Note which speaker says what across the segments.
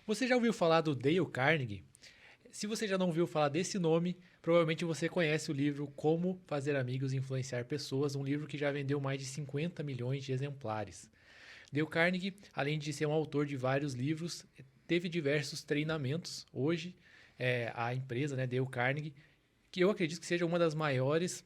Speaker 1: Você já ouviu falar do Dale Carnegie? Se você já não ouviu falar desse nome, provavelmente você conhece o livro Como Fazer Amigos e Influenciar Pessoas, um livro que já vendeu mais de 50 milhões de exemplares. Dale Carnegie, além de ser um autor de vários livros, teve diversos treinamentos. Hoje, a empresa, né, Dale Carnegie, que eu acredito que seja uma das maiores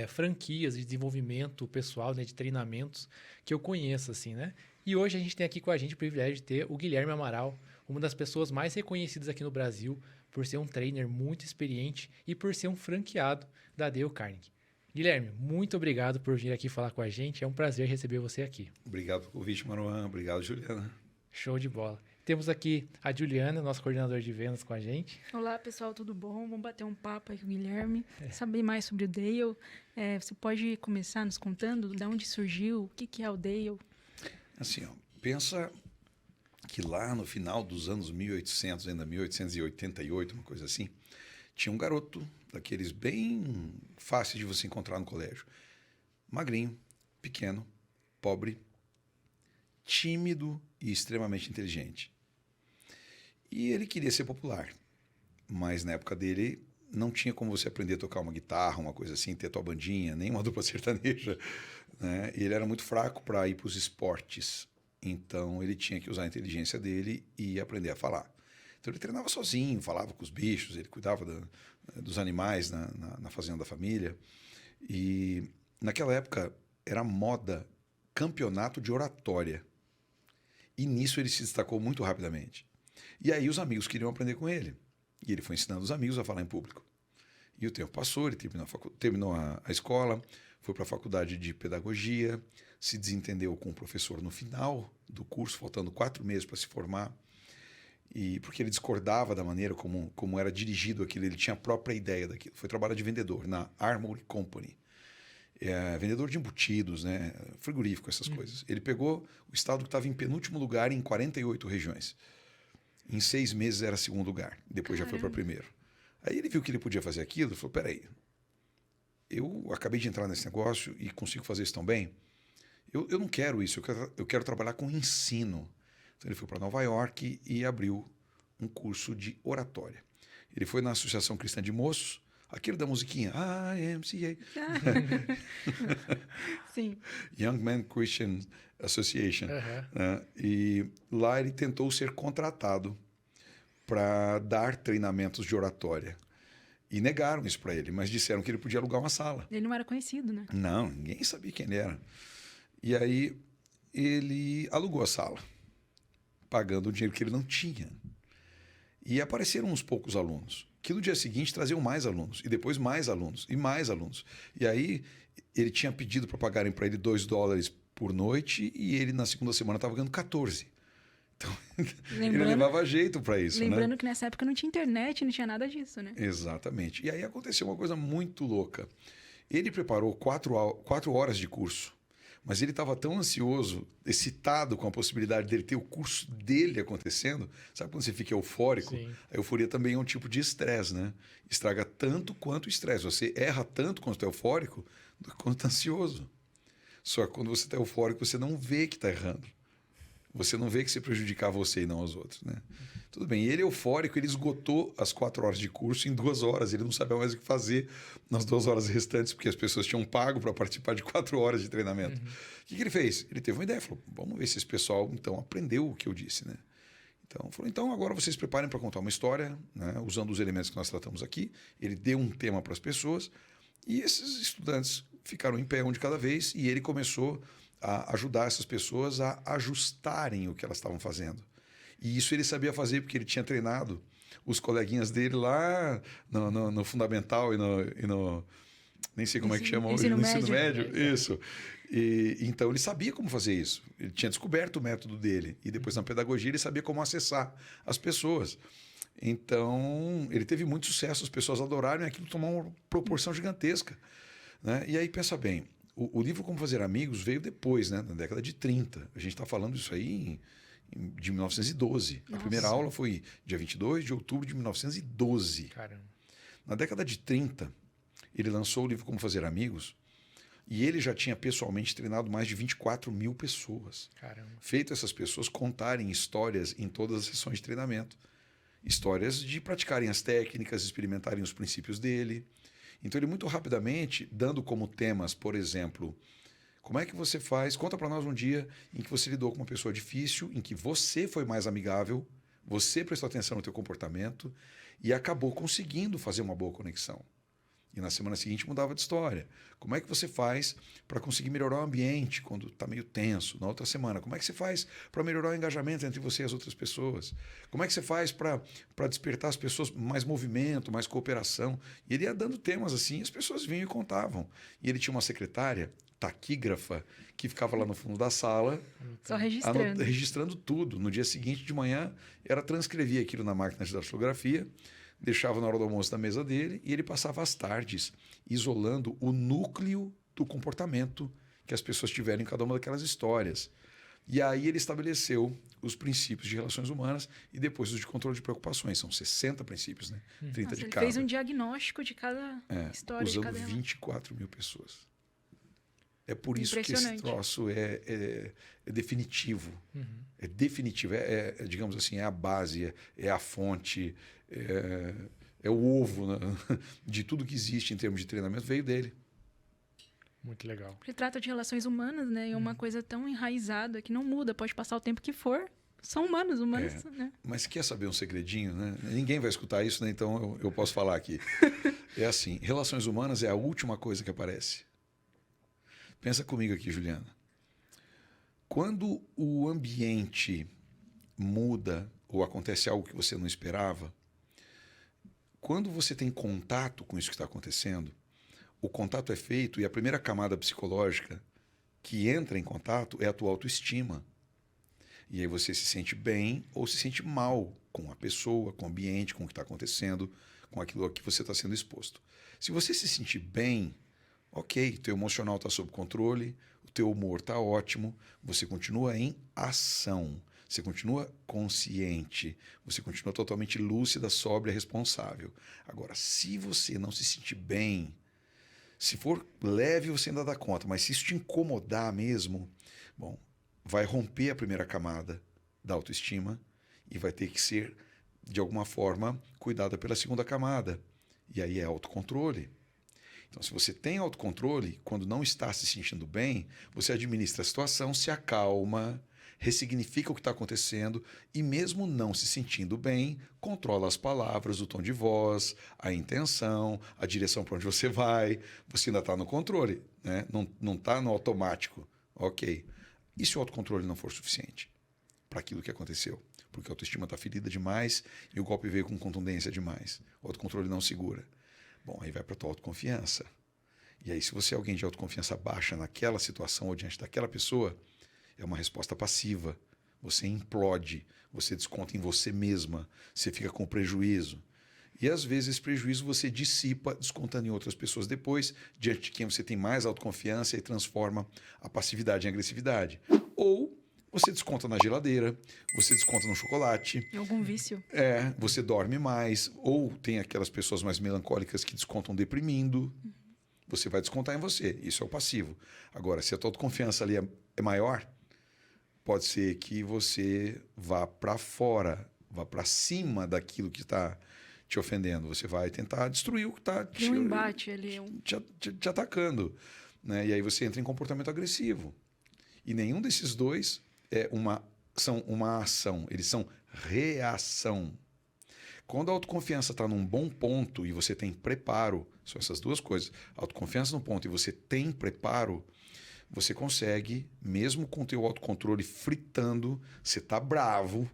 Speaker 1: franquias de desenvolvimento pessoal, né, de treinamentos que eu conheço, assim, né? E hoje a gente tem aqui com a gente o privilégio de ter o Guilherme Amaral, uma das pessoas mais reconhecidas aqui no Brasil por ser um trainer muito experiente e por ser um franqueado da Dale Carnegie. Guilherme, muito obrigado por vir aqui falar com a gente. É um prazer receber você aqui.
Speaker 2: Obrigado pelo convite, Maruan. Obrigado, Juliana.
Speaker 1: Show de bola. Temos aqui a Juliana, nossa coordenadora de vendas, com a gente.
Speaker 3: Olá, pessoal, tudo bom? Vamos bater um papo aí com o Guilherme, saber mais sobre o Dale. Você pode começar nos contando de onde surgiu, o que é o Dale?
Speaker 2: Assim, ó, pensa que lá no final dos anos 1800, ainda 1888, uma coisa assim, tinha um garoto, daqueles bem fáceis de você encontrar no colégio. Magrinho, pequeno, pobre, tímido e extremamente inteligente. E ele queria ser popular, mas na época dele não tinha como você aprender a tocar uma guitarra, uma coisa assim, ter tua bandinha, nem uma dupla sertaneja, né? E ele era muito fraco para ir para os esportes, então ele tinha que usar a inteligência dele e aprender a falar. Então ele treinava sozinho, falava com os bichos, ele cuidava dos animais na fazenda da família. E naquela época era moda campeonato de oratória. E nisso ele se destacou muito rapidamente. E aí os amigos queriam aprender com ele. E ele foi ensinando os amigos a falar em público. E o tempo passou, ele terminou a escola, foi para a faculdade de pedagogia, se desentendeu com o professor no final do curso, faltando 4 meses para se formar. E porque ele discordava da maneira como era dirigido aquilo, ele tinha a própria ideia daquilo. Foi trabalhar de vendedor na Armory Company. Vendedor de embutidos, né? Frigorífico, essas coisas. Ele pegou o estado que estava em penúltimo lugar em 48 regiões. Em 6 meses era segundo lugar, depois já foi para primeiro. Aí ele viu que ele podia fazer aquilo e falou, peraí, eu acabei de entrar nesse negócio e consigo fazer isso tão bem? Eu não quero isso, eu quero trabalhar com ensino. Então ele foi para Nova York e abriu um curso de oratória. Ele foi na Associação Cristã de Moços, aquele da musiquinha, IMCA.
Speaker 3: Sim.
Speaker 2: Young Men Christian Association. Né? E lá ele tentou ser contratado para dar treinamentos de oratória. E negaram isso para ele, mas disseram que ele podia alugar uma sala.
Speaker 3: Ele não era conhecido, né?
Speaker 2: Não, ninguém sabia quem ele era. E aí ele alugou a sala, pagando o dinheiro que ele não tinha. E apareceram uns poucos alunos, que no dia seguinte traziam mais alunos, e depois mais alunos, e mais alunos. E aí ele tinha pedido para pagarem para ele $2 por noite, e ele na segunda semana estava ganhando 14. Então, ele levava jeito para isso.
Speaker 3: Lembrando,
Speaker 2: né?
Speaker 3: que nessa época não tinha internet, não tinha nada disso, né?
Speaker 2: Exatamente. E aí aconteceu uma coisa muito louca. Ele preparou 4 horas de curso, mas ele estava tão ansioso, excitado com a possibilidade dele ter o curso dele acontecendo. Sabe quando você fica eufórico?
Speaker 1: Sim.
Speaker 2: A euforia também é um tipo de estresse, né? Estraga tanto quanto o estresse. Você erra tanto quando está eufórico do que quando está ansioso. Só que quando você está eufórico, você não vê que está errando. Você não vê que você prejudicar você e não os outros, né? Tudo bem, ele eufórico, ele esgotou as 4 horas de curso em 2 horas. Ele não sabia mais o que fazer nas 2 horas restantes, porque as pessoas tinham pago para participar de 4 horas de treinamento. O que ele fez? Ele teve uma ideia, falou, vamos ver se esse pessoal, então, aprendeu o que eu disse, né? Então, falou, então agora vocês preparem para contar uma história, né, usando os elementos que nós tratamos aqui. Ele deu um tema para as pessoas e esses estudantes ficaram em pé um de cada vez e ele começou a ajudar essas pessoas a ajustarem o que elas estavam fazendo. E isso ele sabia fazer porque ele tinha treinado os coleguinhas dele lá no fundamental e no nem sei como é que chama hoje, no ensino médio. Isso. E, então ele sabia como fazer isso. Ele tinha descoberto o método dele. E depois na pedagogia ele sabia como acessar as pessoas. Então ele teve muito sucesso, as pessoas adoraram e aquilo tomou uma proporção gigantesca. Né? E aí pensa bem, o livro Como Fazer Amigos veio depois, né, na década de 30. A gente está falando isso aí de 1912. Nossa. A primeira aula foi dia 22 de outubro de 1912.
Speaker 1: Caramba.
Speaker 2: Na década de 30, ele lançou o livro Como Fazer Amigos E ele já tinha pessoalmente treinado mais de 24 mil pessoas.
Speaker 1: Caramba.
Speaker 2: Feito essas pessoas contarem histórias em todas as sessões de treinamento. Histórias de praticarem as técnicas, experimentarem os princípios dele. Então ele muito rapidamente, dando como temas, por exemplo, como é que você faz? Conta para nós um dia em que você lidou com uma pessoa difícil, em que você foi mais amigável, você prestou atenção no teu comportamento e acabou conseguindo fazer uma boa conexão. E na semana seguinte mudava de história. Como é que você faz para conseguir melhorar o ambiente quando está meio tenso? Na outra semana, como é que você faz para melhorar o engajamento entre você e as outras pessoas? Como é que você faz para despertar as pessoas mais movimento, mais cooperação? E ele ia dando temas assim, e as pessoas vinham e contavam. E ele tinha uma secretária, taquígrafa, que ficava lá no fundo da sala,
Speaker 3: Só registrando.
Speaker 2: registrando tudo. No dia seguinte de manhã, ela transcrevia aquilo na máquina de datilografia, deixava na hora do almoço na mesa dele e ele passava as tardes isolando o núcleo do comportamento que as pessoas tiveram em cada uma daquelas histórias. E aí ele estabeleceu os princípios de relações humanas e depois os de controle de preocupações. São 60 princípios, né? 30 de
Speaker 3: Ele
Speaker 2: cada.
Speaker 3: fez um diagnóstico de cada história.
Speaker 2: Usando
Speaker 3: de cada
Speaker 2: 24 mil pessoas. É por isso que esse troço é definitivo. É definitivo. Digamos assim, é a base, é a fonte, é o ovo, né? De tudo que existe em termos de treinamento, veio dele.
Speaker 1: Muito legal.
Speaker 3: Porque trata de relações humanas, né? E é uma coisa tão enraizada que não muda. Pode passar o tempo que for. São humanos, né?
Speaker 2: Mas quer saber um segredinho, né? Ninguém vai escutar isso, né? Então eu posso falar aqui. É assim, relações humanas é a última coisa que aparece. Pensa comigo aqui, Juliana. Quando o ambiente muda ou acontece algo que você não esperava, quando você tem contato com isso que está acontecendo, o contato é feito e a primeira camada psicológica que entra em contato é a tua autoestima. E aí você se sente bem ou se sente mal com a pessoa, com o ambiente, com o que está acontecendo, com aquilo a que você está sendo exposto. Se você se sentir bem, ok, teu emocional está sob controle, o teu humor está ótimo, você continua em ação, você continua consciente, você continua totalmente lúcida, sóbria, responsável. Agora, se você não se sentir bem, se for leve você ainda dá conta, mas se isso te incomodar mesmo, bom, vai romper a primeira camada da autoestima e vai ter que ser, de alguma forma, cuidada pela segunda camada. E aí é autocontrole. Então, se você tem autocontrole, quando não está se sentindo bem, você administra a situação, se acalma, ressignifica o que está acontecendo e, mesmo não se sentindo bem, controla as palavras, o tom de voz, a intenção, a direção para onde você vai. Você ainda está no controle, né? Não está no automático. Ok. E se o autocontrole não for suficiente para aquilo que aconteceu? Porque a autoestima está ferida demais e o golpe veio com contundência demais. O autocontrole não segura. Bom, aí vai para a tua autoconfiança. E aí, se você é alguém de autoconfiança baixa naquela situação ou diante daquela pessoa, é uma resposta passiva. Você implode, você desconta em você mesma, você fica com prejuízo. E às vezes esse prejuízo você dissipa, descontando em outras pessoas depois, diante de quem você tem mais autoconfiança e transforma a passividade em agressividade. Ou você desconta na geladeira, você desconta no chocolate.
Speaker 3: Em algum vício.
Speaker 2: Você dorme mais. Ou tem aquelas pessoas mais melancólicas que descontam deprimindo. Você vai descontar em você. Isso é o passivo. Agora, se a tua autoconfiança ali é maior, pode ser que você vá para fora, vá para cima daquilo que está te ofendendo. Você vai tentar destruir o que está
Speaker 3: Tem um embate ali.
Speaker 2: te atacando. Né? E aí você entra em comportamento agressivo. E nenhum desses dois são uma ação, eles são reação. Quando a autoconfiança está num bom ponto e você tem preparo, são essas duas coisas, autoconfiança no ponto e você tem preparo, você consegue, mesmo com o teu autocontrole fritando, você está bravo,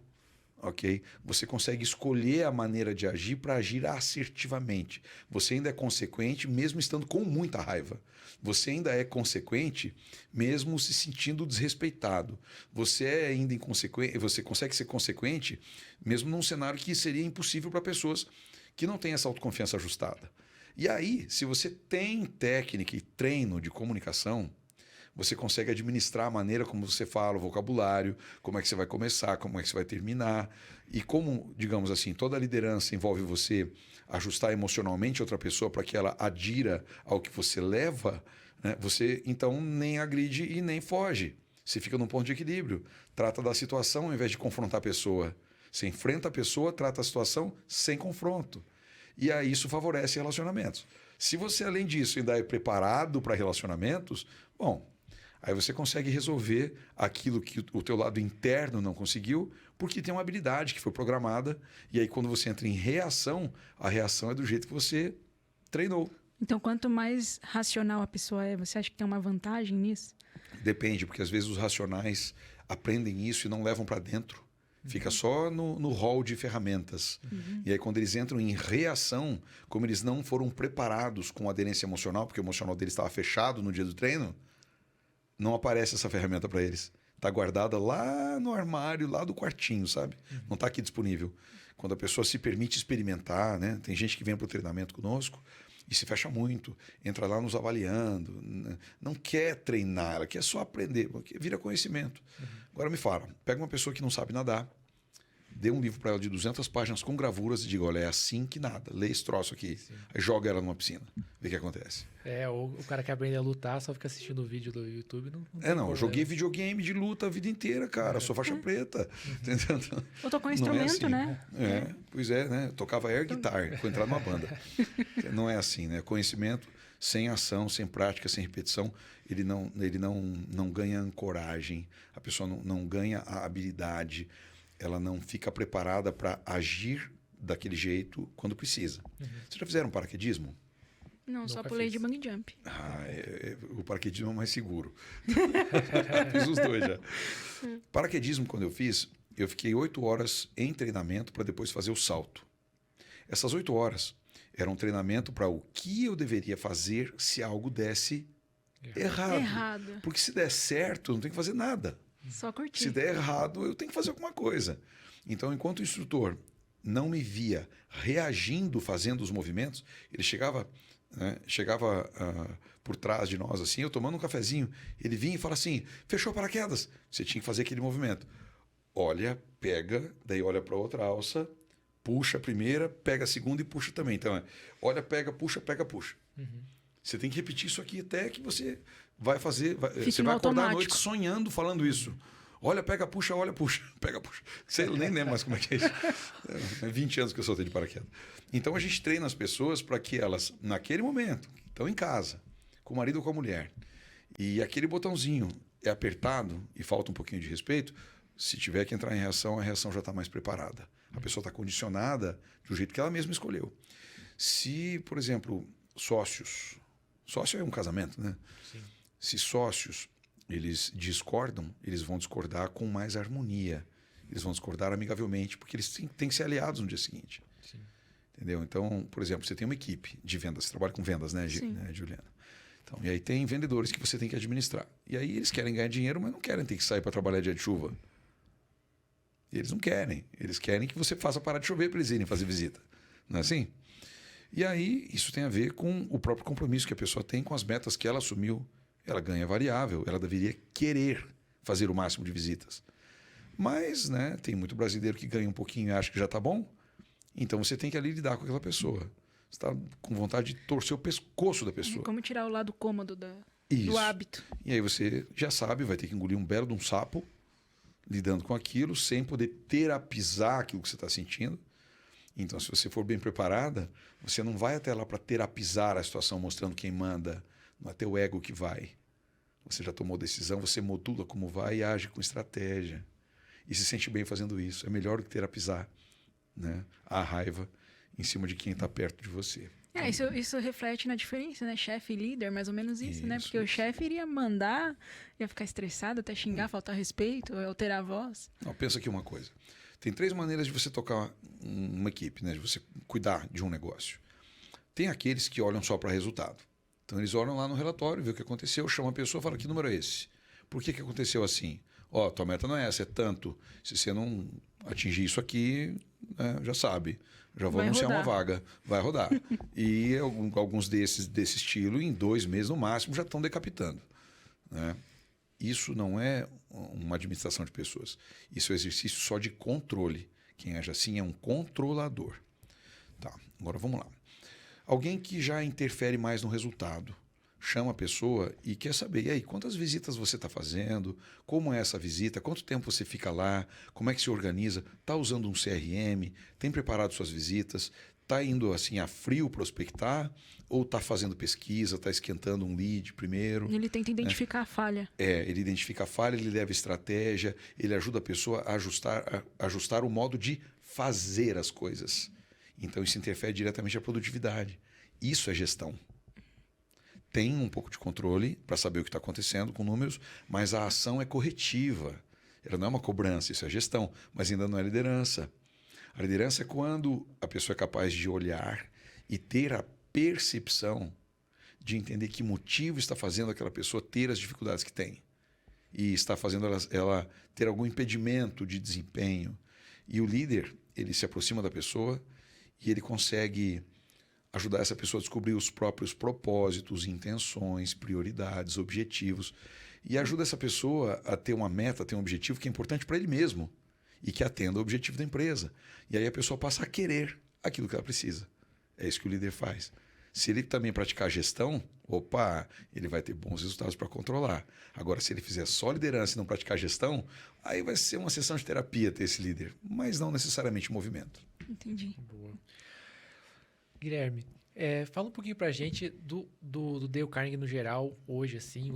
Speaker 2: ok? Você consegue escolher a maneira de agir para agir assertivamente. Você ainda é consequente, mesmo estando com muita raiva. Você ainda é consequente, mesmo se sentindo desrespeitado. Você é ainda inconsequente, você consegue ser consequente, mesmo num cenário que seria impossível para pessoas que não têm essa autoconfiança ajustada. E aí, se você tem técnica e treino de comunicação, você consegue administrar a maneira como você fala, o vocabulário, como é que você vai começar, como é que você vai terminar. E como, digamos assim, toda liderança envolve você ajustar emocionalmente outra pessoa para que ela adira ao que você leva, né? Você, então, nem agride e nem foge. Você fica num ponto de equilíbrio. Trata da situação ao invés de confrontar a pessoa. Você enfrenta a pessoa, trata a situação sem confronto. E aí isso favorece relacionamentos. Se você, além disso, ainda é preparado para relacionamentos, bom, aí você consegue resolver aquilo que o teu lado interno não conseguiu, porque tem uma habilidade que foi programada. E aí, quando você entra em reação, a reação é do jeito que você treinou.
Speaker 3: Então, quanto mais racional a pessoa é, você acha que tem uma vantagem nisso?
Speaker 2: Depende, porque às vezes os racionais aprendem isso e não levam para dentro. Fica só no hall de ferramentas. E aí, quando eles entram em reação, como eles não foram preparados com aderência emocional, porque o emocional deles estava fechado no dia do treino, não aparece essa ferramenta para eles. Está guardada lá no armário, lá do quartinho, sabe? Não está aqui disponível. Quando a pessoa se permite experimentar, né? Tem gente que vem para o treinamento conosco e se fecha muito, entra lá nos avaliando, não quer treinar, ela quer só aprender, porque vira conhecimento. Agora me fala, pega uma pessoa que não sabe nadar, dê um livro para ela de 200 páginas com gravuras e diga, olha, é assim que nada, lê esse troço aqui. Sim. Aí joga ela numa piscina, vê o que acontece.
Speaker 1: Ou o cara que aprende a lutar só fica assistindo o vídeo do YouTube.
Speaker 2: Eu joguei videogame de luta a vida inteira, cara, sou faixa preta. Entendeu?
Speaker 3: Ou tocou um instrumento,
Speaker 2: né? Pois é, né? Tocava air guitar, foi entrar numa banda. Não é assim, né? Conhecimento sem ação, sem prática, sem repetição, ele não ganha ancoragem, a pessoa não ganha a habilidade, ela não fica preparada para agir daquele jeito quando precisa. Vocês já fizeram paraquedismo?
Speaker 3: Não, só pulei de bungee jump.
Speaker 2: O paraquedismo é mais seguro. Fiz os dois já. Paraquedismo, quando eu fiz, eu fiquei 8 horas em treinamento para depois fazer o salto. Essas 8 horas eram um treinamento para o que eu deveria fazer se algo desse errado. Porque se der certo, eu não tenho que fazer nada.
Speaker 3: Só curtir.
Speaker 2: Se der errado, eu tenho que fazer alguma coisa. Então, enquanto o instrutor não me via reagindo, fazendo os movimentos, ele chegava por trás de nós, assim, eu tomando um cafezinho, ele vinha e fala assim, fechou paraquedas, você tinha que fazer aquele movimento. Olha, pega, daí olha para outra alça, puxa a primeira, pega a segunda e puxa também. Então, olha, pega, puxa, pega, puxa. Você tem que repetir isso aqui até que você vai fazer, você vai acordar à noite sonhando, falando isso. Olha, pega, puxa, olha, puxa, pega, puxa. Você nem lembra mais como é que é isso. É 20 anos que eu soltei de paraquedas. Então a gente treina as pessoas para que elas, naquele momento, estão em casa, com o marido ou com a mulher, e aquele botãozinho é apertado e falta um pouquinho de respeito, se tiver que entrar em reação, a reação já está mais preparada. A pessoa está condicionada do jeito que ela mesma escolheu. Se, por exemplo, sócio é um casamento, né?
Speaker 1: Sim.
Speaker 2: Se sócios eles discordam, eles vão discordar com mais harmonia. Eles vão discordar amigavelmente, porque eles têm que ser aliados no dia seguinte.
Speaker 1: Sim.
Speaker 2: Entendeu? Então, por exemplo, você tem uma equipe de vendas, você trabalha com vendas, né, Juliana? Então, e aí tem vendedores que você tem que administrar. E aí eles querem ganhar dinheiro, mas não querem ter que sair para trabalhar dia de chuva. Eles não querem. Eles querem que você faça parar de chover para eles irem fazer visita. Não é assim? E aí isso tem a ver com o próprio compromisso que a pessoa tem com as metas que ela assumiu. Ela ganha variável, ela deveria querer fazer o máximo de visitas. Mas, né, tem muito brasileiro que ganha um pouquinho e acha que já está bom. Então você tem que ali lidar com aquela pessoa. Você está com vontade de torcer o pescoço da pessoa.
Speaker 3: Como tirar o lado cômodo do hábito.
Speaker 2: E aí você já sabe, vai ter que engolir um belo de um sapo, lidando com aquilo, sem poder terapizar aquilo que você está sentindo. Então, se você for bem preparada, você não vai até lá para terapizar a situação, mostrando quem manda. Não é teu ego que vai. Você já tomou decisão, você modula como vai e age com estratégia. E se sente bem fazendo isso. É melhor do que terapizar, né, a raiva em cima de quem está perto de você.
Speaker 3: Isso reflete na diferença, né? Chefe e líder, mais ou menos isso, né? Porque o chefe iria mandar, ia ficar estressado, até xingar, faltar respeito, alterar a voz.
Speaker 2: Não, pensa aqui uma coisa. Tem 3 maneiras de você tocar uma equipe, né? De você cuidar de um negócio. Tem aqueles que olham só para resultado. Então eles olham lá no relatório, vê o que aconteceu, chamam a pessoa e falam, que número é esse? Por que aconteceu assim? Tua meta não é essa, é tanto. Se você não atingir isso aqui, já sabe. Já vou anunciar uma vaga. Vai rodar. E alguns desse estilo, em 2 meses no máximo, já estão decapitando. Né? Isso não é uma administração de pessoas. Isso é um exercício só de controle. Quem age assim é um controlador. Tá, agora vamos lá. Alguém que já interfere mais no resultado. chama a pessoa e quer saber, e aí, quantas visitas você está fazendo? Como é essa visita? Quanto tempo você fica lá? Como é que se organiza? Está usando um CRM? Tem preparado suas visitas? Está indo assim a frio prospectar? Ou está fazendo pesquisa? Está esquentando um lead primeiro?
Speaker 3: Ele tenta identificar a falha.
Speaker 2: Ele identifica a falha, ele leva estratégia, ele ajuda a pessoa a ajustar o modo de fazer as coisas. Então isso interfere diretamente na produtividade. Isso é gestão. Tem um pouco de controle para saber o que está acontecendo com números, mas a ação é corretiva. Ela não é uma cobrança, isso é gestão, mas ainda não é liderança. A liderança é quando a pessoa é capaz de olhar e ter a percepção de entender que motivo está fazendo aquela pessoa ter as dificuldades que tem. E está fazendo ela ter algum impedimento de desempenho. E o líder, ele se aproxima da pessoa e ele consegue ajudar essa pessoa a descobrir os próprios propósitos, intenções, prioridades, objetivos. E ajuda essa pessoa a ter uma meta, a ter um objetivo que é importante para ele mesmo e que atenda ao objetivo da empresa. E aí a pessoa passa a querer aquilo que ela precisa. É isso que o líder faz. Se ele também praticar gestão, ele vai ter bons resultados para controlar. Agora, se ele fizer só liderança e não praticar gestão, aí vai ser uma sessão de terapia ter esse líder, mas não necessariamente movimento.
Speaker 3: Entendi.
Speaker 1: Boa. Guilherme, fala um pouquinho pra gente do Dale Carnegie no geral, hoje, assim,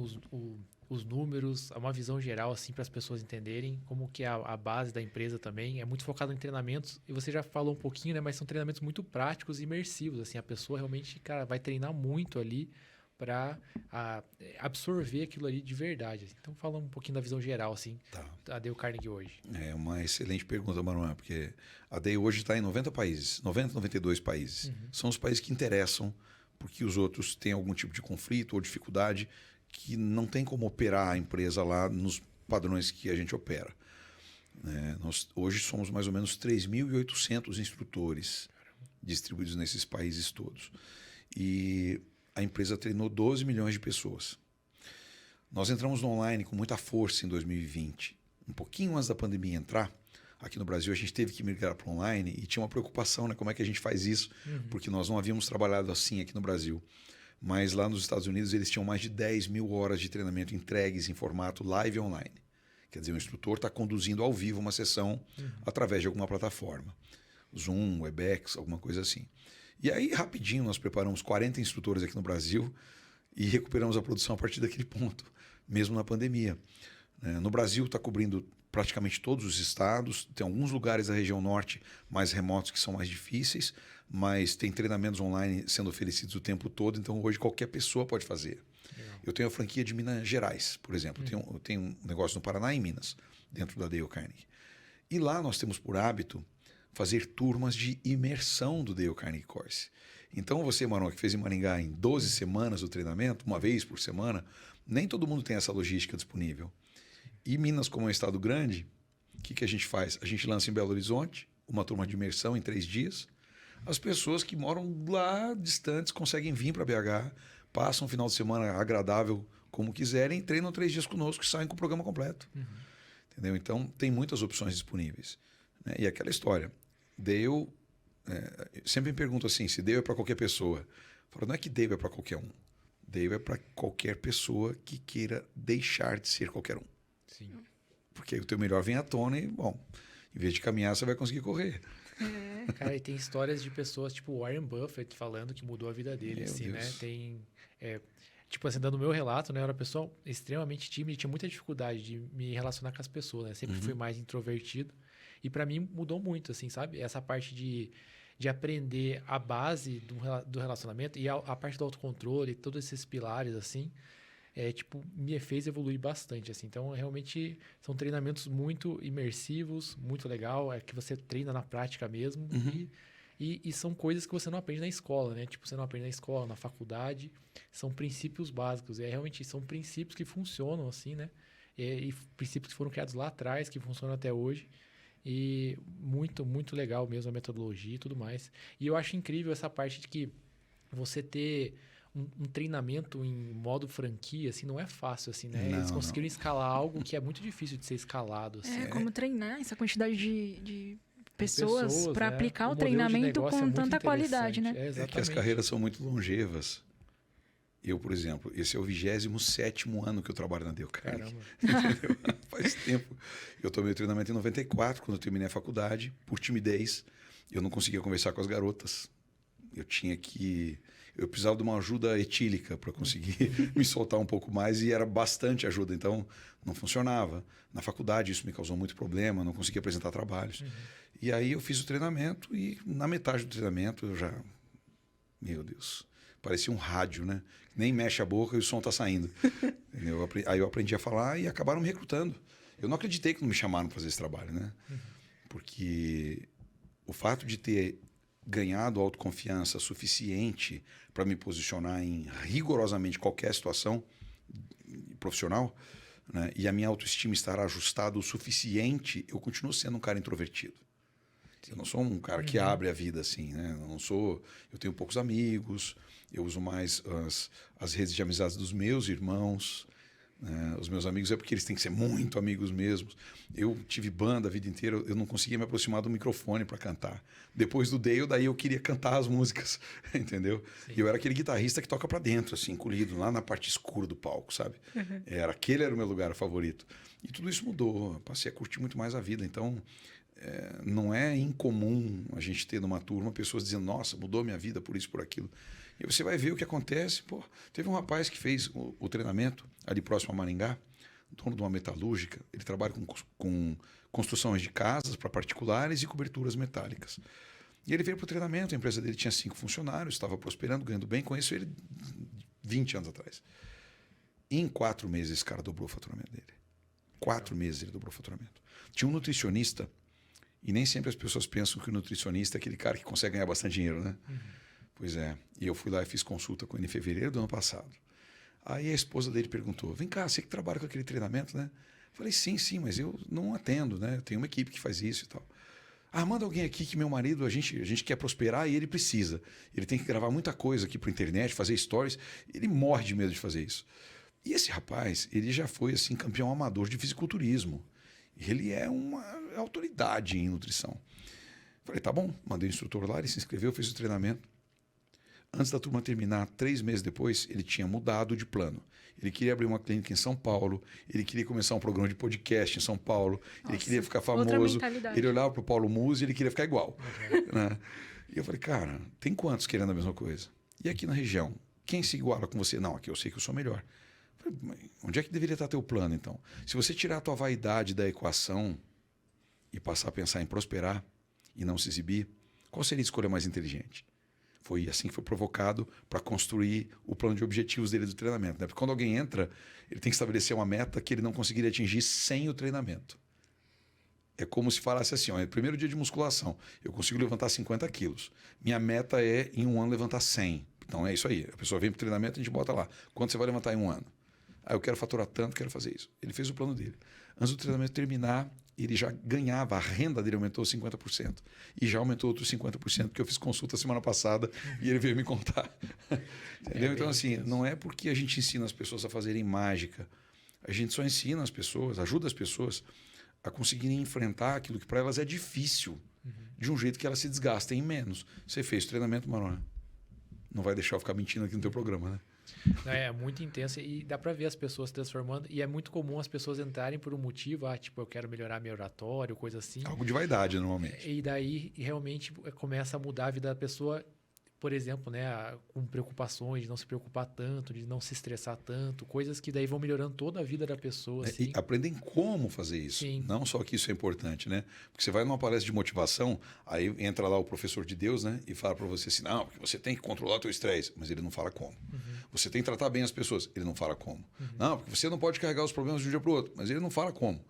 Speaker 1: os números, uma visão geral, assim, para as pessoas entenderem como que é a base da empresa também. É muito focado em treinamentos, e você já falou um pouquinho, né? Mas são treinamentos muito práticos e imersivos, assim. A pessoa realmente, cara, vai treinar muito ali para absorver aquilo ali de verdade. Então, fala um pouquinho da visão geral, assim, da Dale Carnegie hoje.
Speaker 2: É uma excelente pergunta, Manuel, porque a Dale hoje está em 90 países, 92 países. Uhum. São os países que interessam, porque os outros têm algum tipo de conflito ou dificuldade que não tem como operar a empresa lá nos padrões que a gente opera. Nós hoje somos mais ou menos 3.800 instrutores distribuídos nesses países todos. E a empresa treinou 12 milhões de pessoas. Nós entramos no online com muita força em 2020. Um pouquinho antes da pandemia entrar, aqui no Brasil a gente teve que migrar para online e tinha uma preocupação, né? Como é que a gente faz isso? Uhum. Porque nós não havíamos trabalhado assim aqui no Brasil. Mas lá nos Estados Unidos eles tinham mais de 10 mil horas de treinamento entregues em formato live online. Quer dizer, o instrutor está conduzindo ao vivo uma sessão através de alguma plataforma. Zoom, Webex, alguma coisa assim. E aí, rapidinho, nós preparamos 40 instrutores aqui no Brasil e recuperamos a produção a partir daquele ponto, mesmo na pandemia. No Brasil está cobrindo praticamente todos os estados, tem alguns lugares da região norte mais remotos que são mais difíceis, mas tem treinamentos online sendo oferecidos o tempo todo, então hoje qualquer pessoa pode fazer. Legal. Eu tenho a franquia de Minas Gerais, por exemplo. Eu tenho um negócio no Paraná e em Minas, dentro da Dale Carnegie. E lá nós temos por hábito fazer turmas de imersão do Dale Carnegie Course. Então você, Manuel, que fez em Maringá em 12 semanas o treinamento, uma vez por semana, nem todo mundo tem essa logística disponível. E Minas, como é um estado grande, o que a gente faz? A gente lança em Belo Horizonte uma turma de imersão em 3 dias. As pessoas que moram lá distantes conseguem vir para BH, passam um final de semana agradável como quiserem, treinam 3 dias conosco e saem com o programa completo. Uhum. Entendeu? Então, tem muitas opções disponíveis. E aquela história, Dale, sempre me pergunto assim, se Dale é para qualquer pessoa. Eu falo, não é que Dale é para qualquer um. Dale é para qualquer pessoa que queira deixar de ser qualquer um.
Speaker 1: Sim.
Speaker 2: Porque aí o teu melhor vem à tona e, bom, em vez de caminhar, você vai conseguir correr.
Speaker 1: Cara, e tem histórias de pessoas, tipo Warren Buffett, falando que mudou a vida dele, assim, né? Tem, tipo assim, dando o meu relato, né? Eu era uma pessoa extremamente tímida e tinha muita dificuldade de me relacionar com as pessoas, né? Sempre fui mais introvertido. E para mim mudou muito, assim, sabe? Essa parte de aprender a base do relacionamento e a parte do autocontrole, todos esses pilares, assim, me fez evoluir bastante, assim. Então, realmente, são treinamentos muito imersivos, muito legal, que você treina na prática mesmo. E são coisas que você não aprende na escola, né? Tipo, você não aprende na escola, na faculdade. São princípios básicos. Realmente, são princípios que funcionam, assim, né? E princípios que foram criados lá atrás, que funcionam até hoje. E muito, muito legal mesmo a metodologia e tudo mais. E eu acho incrível essa parte de que você ter um treinamento em modo franquia, assim, não é fácil, assim, né?
Speaker 2: Não,
Speaker 1: eles conseguiram escalar algo que é muito difícil de ser escalado, assim.
Speaker 3: Como treinar essa quantidade de pessoas para
Speaker 1: né?
Speaker 3: aplicar o treinamento com tanta qualidade, né?
Speaker 2: É que as carreiras são muito longevas. Eu, por exemplo, esse é o 27º ano que eu trabalho na Dale Carnegie.
Speaker 1: Caramba.
Speaker 2: Entendeu? Faz tempo. Eu tomei o treinamento em 94, quando eu terminei a faculdade. Por timidez, eu não conseguia conversar com as garotas. Eu precisava de uma ajuda etílica para conseguir me soltar um pouco mais e era bastante ajuda, então não funcionava. Na faculdade isso me causou muito problema, não conseguia apresentar trabalhos. E aí eu fiz o treinamento e na metade do treinamento eu já... Meu Deus, parecia um rádio, né? Nem mexe a boca e o som está saindo. Entendeu? Aí eu aprendi a falar e acabaram me recrutando. Eu não acreditei que não me chamaram para fazer esse trabalho, né? Porque o fato de ter ganhado autoconfiança suficiente para me posicionar em rigorosamente qualquer situação profissional, né, e a minha autoestima estar ajustada o suficiente, eu continuo sendo um cara introvertido. Eu não sou um cara que abre a vida assim, né? Eu tenho poucos amigos, eu uso mais as redes de amizades dos meus irmãos. Os meus amigos é porque eles têm que ser muito amigos mesmos. Eu tive banda a vida inteira, eu não conseguia me aproximar do microfone para cantar. Depois do Dale, daí eu queria cantar as músicas, entendeu? Sim. E eu era aquele guitarrista que toca para dentro, assim, encolhido, lá na parte escura do palco, sabe? Aquele era o meu lugar favorito. E tudo isso mudou, eu passei a curtir muito mais a vida. Então, não é incomum a gente ter numa turma pessoas dizendo, nossa, mudou minha vida por isso, por aquilo. E você vai ver o que acontece. Pô, teve um rapaz que fez o treinamento ali próximo a Maringá, dono de uma metalúrgica. Ele trabalha com construções de casas para particulares e coberturas metálicas. E ele veio para o treinamento, a empresa dele tinha 5 funcionários, estava prosperando, ganhando bem. Conheço ele 20 anos atrás. E em 4 meses esse cara dobrou o faturamento dele. 4 meses ele dobrou o faturamento. Tinha um nutricionista, e nem sempre as pessoas pensam que o nutricionista é aquele cara que consegue ganhar bastante dinheiro, né? Pois é. E eu fui lá e fiz consulta com ele em fevereiro do ano passado. Aí a esposa dele perguntou, vem cá, você que trabalha com aquele treinamento, né? Eu falei, sim, mas eu não atendo, né? Eu tenho uma equipe que faz isso e tal. Ah, manda alguém aqui que meu marido, a gente quer prosperar e ele precisa. Ele tem que gravar muita coisa aqui para internet, fazer stories. Ele morre de medo de fazer isso. E esse rapaz, ele já foi assim campeão amador de fisiculturismo. Ele é uma autoridade em nutrição. Falei, tá bom, mandei o instrutor lá, ele se inscreveu, fez o treinamento. Antes da turma terminar, 3 meses depois, ele tinha mudado de plano. Ele queria abrir uma clínica em São Paulo, ele queria começar um programa de podcast em São Paulo, ele queria ficar famoso. Ele olhava para o Paulo Musi e ele queria ficar igual. Né? E eu falei, cara, tem quantos querendo a mesma coisa? E aqui na região, quem se iguala com você? Não, aqui eu sei que eu sou melhor. Eu falei, onde é que deveria estar teu plano, então? Se você tirar a tua vaidade da equação e passar a pensar em prosperar e não se exibir, qual seria a escolha mais inteligente? Foi assim que foi provocado para construir o plano de objetivos dele do treinamento. Né? Porque quando alguém entra, ele tem que estabelecer uma meta que ele não conseguiria atingir sem o treinamento. É como se falasse assim, ó, primeiro dia de musculação, eu consigo levantar 50 quilos. Minha meta é, em um ano, levantar 100. Então é isso aí. A pessoa vem para o treinamento e a gente bota lá. Quanto você vai levantar em um ano? Ah, eu quero faturar tanto, quero fazer isso. Ele fez o plano dele. Antes do treinamento terminar, ele já ganhava, a renda dele aumentou 50%. E já aumentou outros 50%, porque eu fiz consulta semana passada e ele veio me contar. Entendeu? Então, assim, não é porque a gente ensina as pessoas a fazerem mágica. A gente só ensina as pessoas, ajuda as pessoas a conseguirem enfrentar aquilo que para elas é difícil, de um jeito que elas se desgastem menos. Você fez o treinamento, Marona? Não vai deixar eu ficar mentindo aqui no teu programa, né?
Speaker 1: É muito intenso e dá pra ver as pessoas transformando. E é muito comum as pessoas entrarem por um motivo, tipo, eu quero melhorar meu oratório, coisa assim.
Speaker 2: Algo de vaidade, normalmente.
Speaker 1: E daí, realmente, começa a mudar a vida da pessoa, por exemplo, né, com preocupações, de não se preocupar tanto, de não se estressar tanto, coisas que daí vão melhorando toda a vida da pessoa. Assim.
Speaker 2: E aprendem como fazer isso.
Speaker 1: Sim.
Speaker 2: Não só que isso é importante, né? Porque você vai numa palestra de motivação, aí entra lá o professor de Deus, né? E fala para você assim, não, porque você tem que controlar o teu estresse. Mas ele não fala como. Você tem que tratar bem as pessoas. Ele não fala como. Não, porque você não pode carregar os problemas de um dia para o outro. Mas ele não fala como.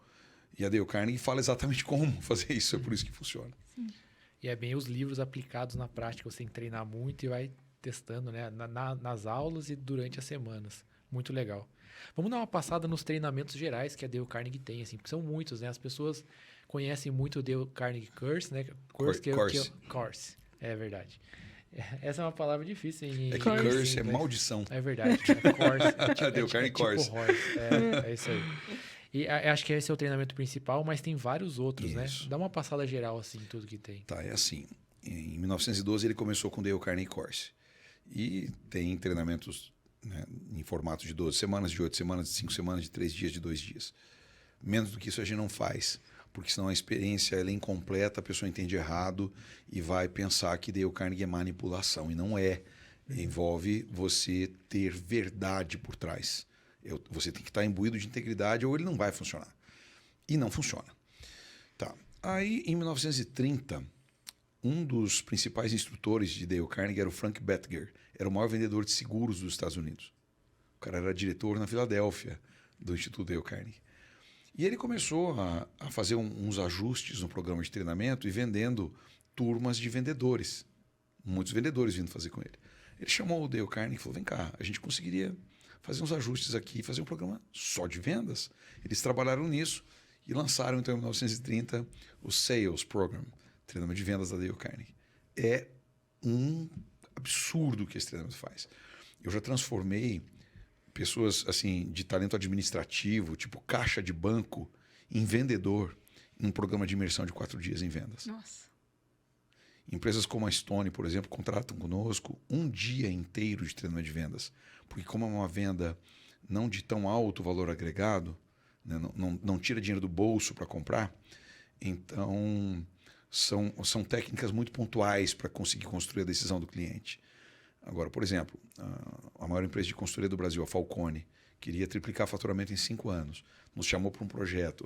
Speaker 2: E a Dale Carnegie fala exatamente como fazer isso. É por isso que funciona.
Speaker 3: Sim.
Speaker 1: E é bem os livros aplicados na prática. Você tem que treinar muito e vai testando, né? Nas aulas e durante as semanas. Muito legal. Vamos dar uma passada nos treinamentos gerais que a Dale Carnegie tem, assim, porque são muitos, né? As pessoas conhecem muito o Dale Carnegie Course, né? Course. É verdade. Essa é uma palavra difícil em
Speaker 2: É que curse é maldição.
Speaker 1: É verdade. Course.
Speaker 2: Dale Carnegie Course.
Speaker 1: É isso aí. E acho que esse é o treinamento principal, mas tem vários outros, né? Dá uma passada geral, assim, em tudo que tem.
Speaker 2: Tá, é assim. Em 1912 ele começou com o Dale Carnegie Course. E tem treinamentos né? Em formato de 12 semanas, de 8 semanas, de 5 semanas, de 3 dias, de 2 dias. Menos do que isso a gente não faz, porque senão a experiência ela é incompleta, a pessoa entende errado e vai pensar que Dale Carnegie é manipulação, e não é. Envolve você ter verdade por trás. Você tem que estar imbuído de integridade ou ele não vai funcionar. E não funciona. Tá. Aí, em 1930, um dos principais instrutores de Dale Carnegie era o Frank Bettger. Era o maior vendedor de seguros dos Estados Unidos. O cara era diretor na Filadélfia do Instituto Dale Carnegie. E ele começou a fazer uns ajustes no programa de treinamento e vendendo turmas de vendedores. Muitos vendedores vindo fazer com ele. Ele chamou o Dale Carnegie e falou, vem cá, a gente conseguiria fazer uns ajustes aqui e fazer um programa só de vendas. Eles trabalharam nisso e lançaram, então, em 1930, o Sales Program, treinamento de vendas da Dale Carnegie. É um absurdo o que esse treinamento faz. Eu já transformei pessoas assim de talento administrativo, tipo caixa de banco, em vendedor, em um programa de imersão de 4 dias em vendas.
Speaker 3: Nossa.
Speaker 2: Empresas como a Stone, por exemplo, contratam conosco um dia inteiro de treinamento de vendas. Porque como é uma venda não de tão alto valor agregado, né, não tira dinheiro do bolso para comprar, então são técnicas muito pontuais para conseguir construir a decisão do cliente. Agora, por exemplo, a maior empresa de consultoria do Brasil, a Falcone, queria triplicar faturamento em 5 anos. Nos chamou para um projeto.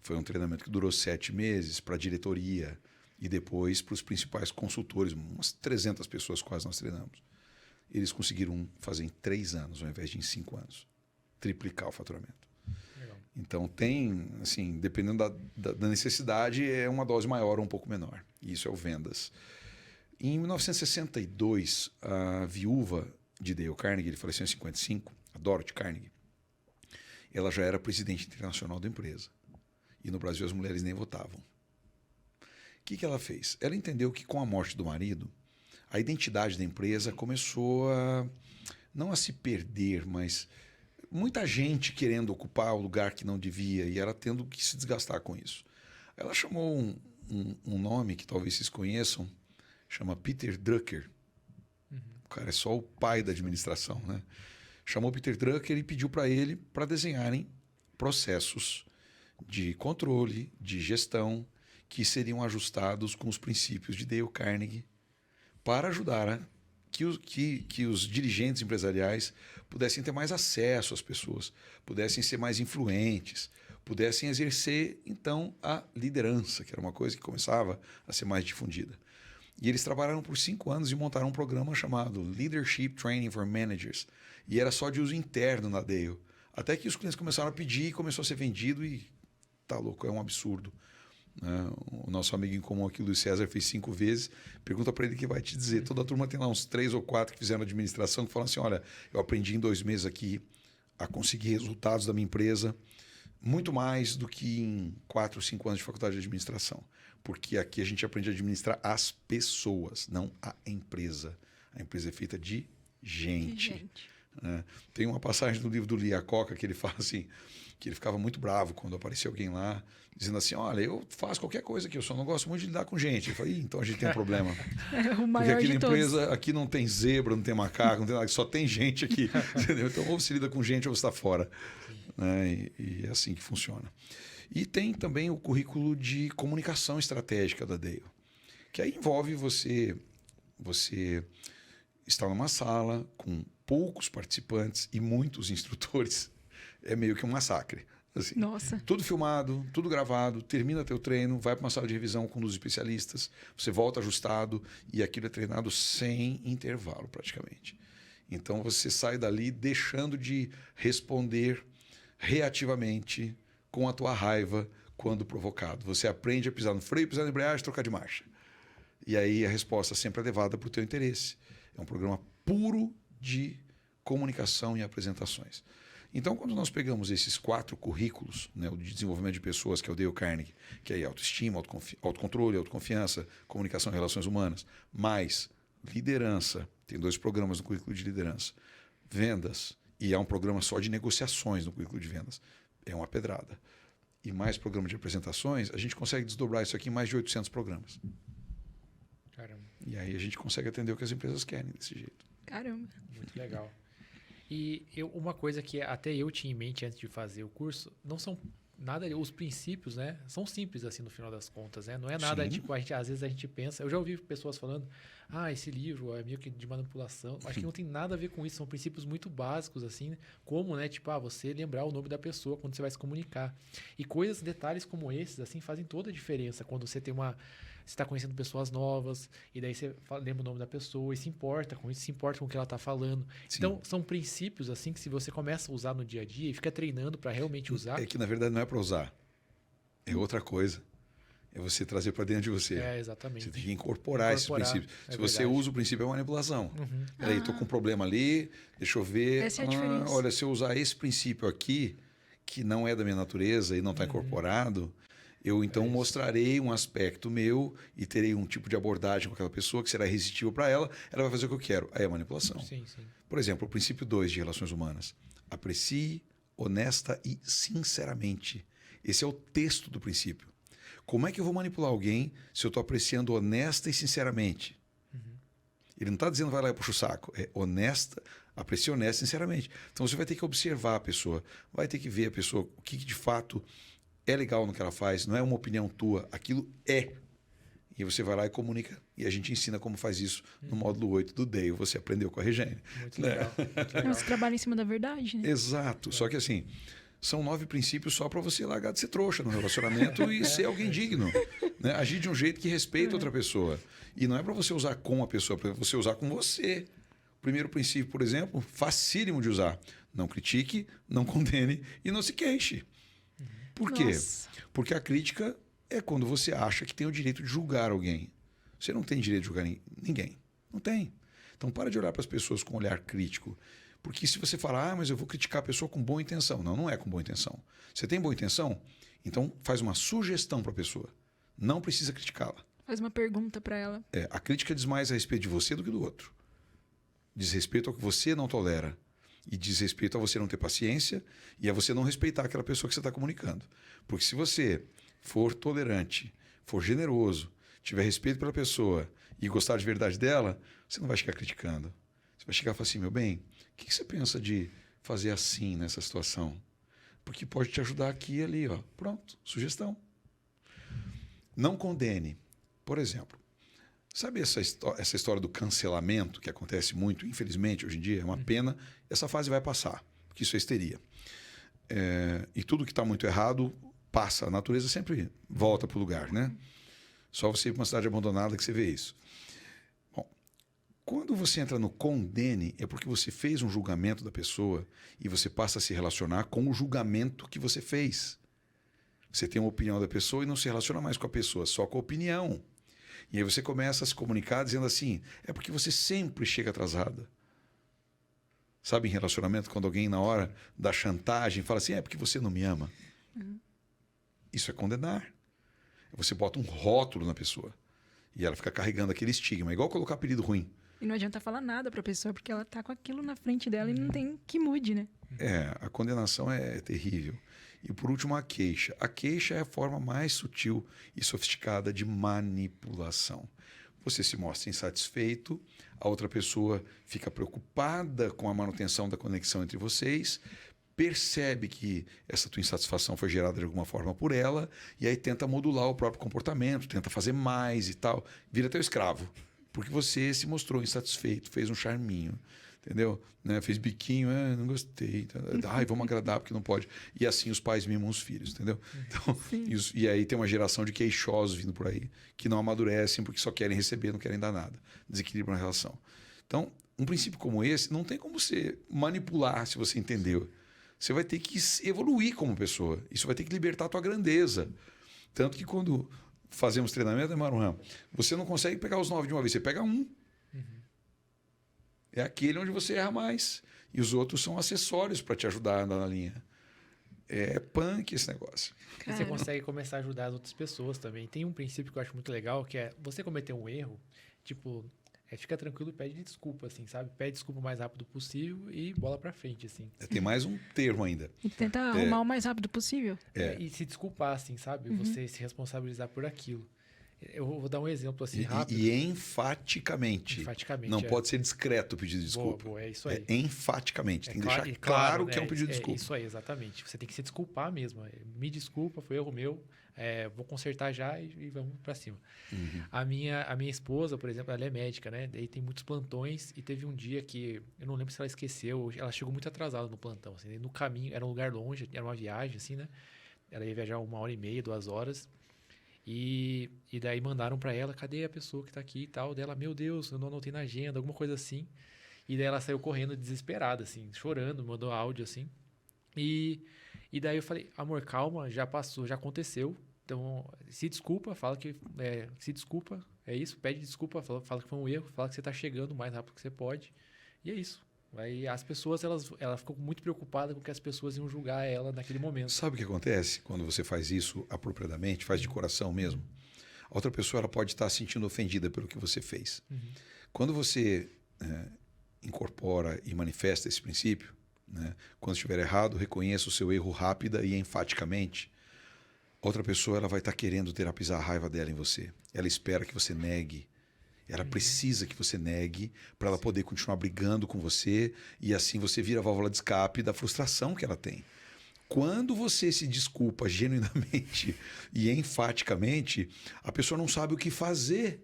Speaker 2: Foi um treinamento que durou 7 meses para a diretoria e depois para os principais consultores, umas 300 pessoas quase nós treinamos. Eles conseguiram fazer em 3 anos, ao invés de em 5 anos. Triplicar o faturamento.
Speaker 1: Legal.
Speaker 2: Então tem, assim, dependendo da necessidade, é uma dose maior ou um pouco menor. E isso é o vendas. Em 1962, a viúva de Dale Carnegie, ele faleceu em 55, a Dorothy Carnegie, ela já era presidente internacional da empresa. E no Brasil as mulheres nem votavam. O que ela fez? Ela entendeu que com a morte do marido, a identidade da empresa começou não a se perder, mas muita gente querendo ocupar o lugar que não devia e ela tendo que se desgastar com isso. Ela chamou um nome que talvez vocês conheçam, chama Peter Drucker. O cara é só o pai da administração, né? Chamou Peter Drucker e pediu para ele para desenharem processos de controle, de gestão, que seriam ajustados com os princípios de Dale Carnegie para ajudar que os dirigentes empresariais pudessem ter mais acesso às pessoas, pudessem ser mais influentes, pudessem exercer, então, a liderança, que era uma coisa que começava a ser mais difundida. E eles trabalharam por 5 anos e montaram um programa chamado Leadership Training for Managers. E era só de uso interno na Dale. Até que os clientes começaram a pedir e começou a ser vendido e tá louco, é um absurdo. O nosso amigo em comum aqui, o Luiz César, fez 5 vezes. Pergunta para ele que vai te dizer. Toda a turma tem lá uns 3 ou 4 que fizeram administração que falam assim, olha, eu aprendi em 2 meses aqui a conseguir resultados da minha empresa muito mais do que em 4 ou 5 anos de faculdade de administração. Porque aqui a gente aprende a administrar as pessoas, não a empresa. A empresa é feita de gente. Tem uma passagem do livro do Lee Iacocca que ele fala assim, que ele ficava muito bravo quando aparecia alguém lá, dizendo assim, olha, eu faço qualquer coisa aqui, eu só não gosto muito de lidar com gente. Eu falei, então a gente tem um problema.
Speaker 3: O maior
Speaker 2: porque aqui
Speaker 3: de
Speaker 2: na
Speaker 3: todos.
Speaker 2: empresa, aqui não tem zebra, não tem macaco, não tem nada, só tem gente aqui. Entendeu? Então ou você lida com gente ou você está fora. Né? E é assim que funciona. E tem também o currículo de comunicação estratégica da Dale, que aí envolve você estar numa sala com poucos participantes e muitos instrutores. É meio que um massacre. Assim,
Speaker 3: Nossa.
Speaker 2: tudo filmado, tudo gravado, termina teu treino, vai para uma sala de revisão com os especialistas, você volta ajustado e aquilo é treinado sem intervalo praticamente. Então você sai dali deixando de responder reativamente com a tua raiva quando provocado. Você aprende a pisar no freio, pisar na embreagem, trocar de marcha. E aí a resposta sempre é levada para o teu interesse. É um programa puro de comunicação e apresentações. Então, quando nós pegamos esses 4 currículos, né, o de desenvolvimento de pessoas, que é o Dale Carnegie, que é autoestima, autocontrole, autoconfiança, comunicação e relações humanas, mais liderança, tem 2 programas no currículo de liderança, vendas, e há um programa só de negociações no currículo de vendas. É uma pedrada. E mais programa de apresentações, a gente consegue desdobrar isso aqui em mais de 800 programas.
Speaker 1: Caramba,
Speaker 2: E aí a gente consegue atender o que as empresas querem desse jeito.
Speaker 3: Caramba.
Speaker 1: muito legal. Uma coisa que até eu tinha em mente antes de fazer o curso, não são nada, os princípios, né? São simples assim no final das contas, né? Não é nada
Speaker 2: Sim.
Speaker 1: tipo, às vezes a gente pensa, eu já ouvi pessoas falando, esse livro é meio que de manipulação. Acho que não tem nada a ver com isso, são princípios muito básicos assim, como, né, tipo, você lembrar o nome da pessoa quando você vai se comunicar. E coisas, detalhes como esses assim fazem toda a diferença quando você está conhecendo pessoas novas, e daí você lembra o nome da pessoa e se importa com isso, se importa com o que ela está falando.
Speaker 2: Sim.
Speaker 1: Então, são princípios assim que se você começa a usar no dia a dia e fica treinando para realmente usar.
Speaker 2: É que, na verdade, não é para usar. É outra coisa. É você trazer para dentro de você.
Speaker 1: Exatamente.
Speaker 2: Você tem que incorporar esses princípios. Se você usa o princípio, é manipulação. Peraí, estou com um problema ali, deixa eu ver.
Speaker 3: Essa é a diferença.
Speaker 2: Olha, se eu usar esse princípio aqui, que não é da minha natureza e não está incorporado, eu então mostrarei um aspecto meu e terei um tipo de abordagem com aquela pessoa que será irresistível para ela, ela vai fazer o que eu quero. Aí é manipulação.
Speaker 1: Sim.
Speaker 2: Por exemplo, o princípio 2 de relações humanas. Aprecie, honesta e sinceramente. Esse é o texto do princípio. Como é que eu vou manipular alguém se eu estou apreciando honesta e sinceramente? Ele não está dizendo vai lá e puxa o saco. É honesta, aprecie honesta e sinceramente. Então você vai ter que observar a pessoa, vai ter que ver a pessoa, o que de fato é legal no que ela faz, não é uma opinião tua, aquilo é. E você vai lá e comunica. E a gente ensina como faz isso no módulo 8 do Dale. Você aprendeu com a Regiane.
Speaker 1: Muito legal. Muito legal.
Speaker 3: Você trabalha em cima da verdade, né?
Speaker 2: Exato. Só que assim, são 9 princípios só para você largar de ser trouxa no relacionamento e ser alguém digno. Né? Agir de um jeito que respeita outra pessoa. E não é para você usar com a pessoa, é para você usar com você. O primeiro princípio, por exemplo, facílimo de usar. Não critique, não condene e não se queixe. Por quê?
Speaker 3: Nossa.
Speaker 2: Porque a crítica é quando você acha que tem o direito de julgar alguém. Você não tem direito de julgar ninguém. Não tem. Então, para de olhar para as pessoas com um olhar crítico. Porque se você falar, mas eu vou criticar a pessoa com boa intenção. Não, não é com boa intenção. Você tem boa intenção? Então, faz uma sugestão para a pessoa. Não precisa criticá-la.
Speaker 3: Faz uma pergunta para ela.
Speaker 2: A crítica diz mais a respeito de você do que do outro. Diz respeito ao que você não tolera. E diz respeito a você não ter paciência e a você não respeitar aquela pessoa que você está comunicando. Porque se você for tolerante, for generoso, tiver respeito pela pessoa e gostar de verdade dela, você não vai chegar criticando. Você vai chegar e falar assim, meu bem, o que você pensa de fazer assim nessa situação? Porque pode te ajudar aqui e ali. Ó. Pronto, sugestão. Não condene. Por exemplo, sabe essa história do cancelamento que acontece muito, infelizmente, hoje em dia? É uma pena. Essa fase vai passar, porque isso é histeria. E tudo que está muito errado passa. A natureza sempre volta para o lugar, né? Só você ir para uma cidade abandonada que você vê isso. Bom, quando você entra no condene, é porque você fez um julgamento da pessoa e você passa a se relacionar com o julgamento que você fez. Você tem uma opinião da pessoa e não se relaciona mais com a pessoa, só com a opinião. E aí você começa a se comunicar dizendo assim, é porque você sempre chega atrasada. Sabe, em relacionamento, quando alguém na hora da chantagem fala assim, é porque você não me ama. Isso é condenar. Você bota um rótulo na pessoa e ela fica carregando aquele estigma. É igual colocar apelido ruim.
Speaker 3: E não adianta falar nada pra pessoa, porque ela tá com aquilo na frente dela e não tem que mude, né?
Speaker 2: A condenação é terrível. E por último, a queixa. A queixa é a forma mais sutil e sofisticada de manipulação. Você se mostra insatisfeito, a outra pessoa fica preocupada com a manutenção da conexão entre vocês, percebe que essa tua insatisfação foi gerada de alguma forma por ela, e aí tenta modular o próprio comportamento, tenta fazer mais e tal, vira teu escravo, porque você se mostrou insatisfeito, fez um charminho, entendeu? Né? Fez biquinho, não gostei, ai, vamos agradar porque não pode. E assim os pais mimam os filhos, entendeu? Então, e aí tem uma geração de queixosos vindo por aí, que não amadurecem porque só querem receber, não querem dar nada. Desequilibram a relação. Então, um princípio como esse, não tem como você manipular, se você entendeu. Você vai ter que evoluir como pessoa. Isso vai ter que libertar a tua grandeza. Tanto que quando fazemos treinamento, né, Maruham? Você não consegue pegar os 9 de uma vez, você pega um. É aquele onde você erra mais. E os outros são acessórios para te ajudar a andar na linha. É punk esse negócio.
Speaker 1: E você consegue começar a ajudar as outras pessoas também. Tem um princípio que eu acho muito legal, que é você cometer um erro, tipo, fica tranquilo e pede desculpa, assim, sabe? Pede desculpa o mais rápido possível e bola pra frente, assim.
Speaker 2: Tem mais um termo ainda.
Speaker 3: E tenta arrumar o mais rápido possível.
Speaker 1: E se desculpar, assim, sabe? Você se responsabilizar por aquilo. Eu vou dar um exemplo assim
Speaker 2: E,
Speaker 1: rápido.
Speaker 2: e enfaticamente.
Speaker 1: Enfaticamente.
Speaker 2: Não pode ser discreto o pedido de
Speaker 1: Boa,
Speaker 2: desculpa.
Speaker 1: boa, é isso aí.
Speaker 2: É enfaticamente.
Speaker 1: É
Speaker 2: Tem que
Speaker 1: cla-
Speaker 2: deixar
Speaker 1: e
Speaker 2: claro
Speaker 1: né,
Speaker 2: que é um pedido de desculpa.
Speaker 1: Isso aí, exatamente. Você tem que se desculpar mesmo. Me desculpa, foi erro meu. Vou consertar já e vamos pra cima.
Speaker 2: Uhum.
Speaker 1: A minha esposa, por exemplo, ela é médica, né? Daí tem muitos plantões e teve um dia que eu não lembro se ela esqueceu, ela chegou muito atrasada no plantão, assim, no caminho, era um lugar longe, era uma viagem, assim, né? Ela ia viajar 1h30, 2 horas. E daí mandaram pra ela, cadê a pessoa que tá aqui e tal? Dela, meu Deus, eu não anotei na agenda, alguma coisa assim. E daí ela saiu correndo desesperada, assim, chorando, mandou áudio, assim. E daí eu falei, amor, calma, já passou, já aconteceu. Então, se desculpa, fala que. Se desculpa, é isso, pede desculpa, fala que foi um erro, fala que você tá chegando o mais rápido que você pode. E é isso. Aí as pessoas, ela ficou muito preocupada com que as pessoas iam julgar ela naquele momento.
Speaker 2: Sabe o que acontece quando você faz isso apropriadamente, faz de coração mesmo? A outra pessoa ela pode estar se sentindo ofendida pelo que você fez.
Speaker 1: Uhum.
Speaker 2: Quando você incorpora e manifesta esse princípio, né, quando estiver errado, reconheça o seu erro rápida e enfaticamente. Outra pessoa ela vai estar querendo terapizar a raiva dela em você. Ela espera que você negue. Ela precisa que você negue para ela poder continuar brigando com você e assim você vira a válvula de escape da frustração que ela tem. Quando você se desculpa genuinamente e enfaticamente, a pessoa não sabe o que fazer.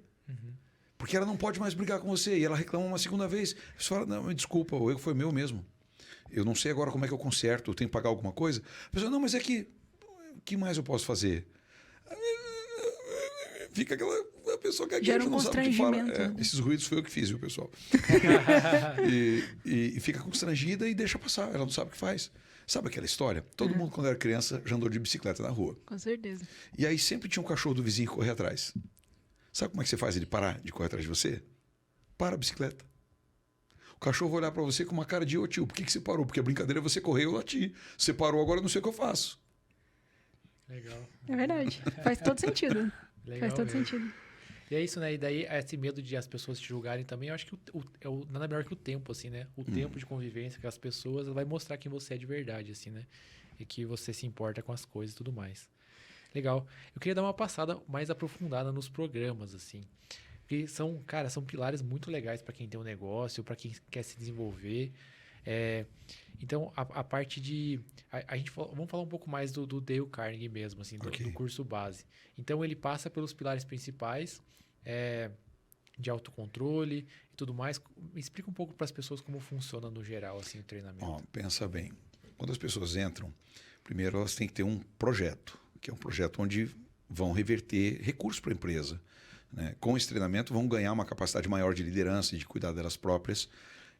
Speaker 2: Porque ela não pode mais brigar com você e ela reclama uma segunda vez. Você fala, não, me desculpa, o erro foi meu mesmo. Eu não sei agora como é que eu conserto, eu tenho que pagar alguma coisa. A pessoa, não, mas é que... O que mais eu posso fazer? Fica a pessoa que
Speaker 3: Gera um
Speaker 2: não sabe o que fala.
Speaker 3: constrangimento, né?
Speaker 2: Esses ruídos foi eu que fiz, viu, pessoal? e fica constrangida e deixa passar. Ela não sabe o que faz. Sabe aquela história? Todo mundo, quando era criança, já andou de bicicleta na rua.
Speaker 3: Com certeza.
Speaker 2: E aí sempre tinha um cachorro do vizinho que corria atrás. Sabe como é que você faz ele parar de correr atrás de você? Para a bicicleta. O cachorro vai olhar para você com uma cara de, ô tio, por que você parou? Porque a brincadeira é você correr e eu lati. Você parou, agora eu não sei o que eu faço.
Speaker 1: Legal.
Speaker 3: É verdade. Faz todo sentido.
Speaker 1: Legal
Speaker 3: Faz todo
Speaker 1: mesmo.
Speaker 3: sentido.
Speaker 1: E é isso, né? E daí, esse medo de as pessoas te julgarem também, eu acho que nada melhor que o tempo, assim, né? O tempo de convivência com as pessoas vai mostrar quem você é de verdade, assim, né? E que você se importa com as coisas e tudo mais. Legal. Eu queria dar uma passada mais aprofundada nos programas, assim. Porque são pilares muito legais para quem tem um negócio, para quem quer se desenvolver. Então, a parte de... vamos falar um pouco mais do Dale Carnegie mesmo, assim, do curso base. Então, ele passa pelos pilares principais de autocontrole e tudo mais. Me explica um pouco para as pessoas como funciona no geral, assim, o treinamento.
Speaker 2: Pensa bem. Quando as pessoas entram, primeiro elas têm que ter um projeto, que é um projeto onde vão reverter recursos para a empresa. Né? Com esse treinamento, vão ganhar uma capacidade maior de liderança e de cuidar delas próprias.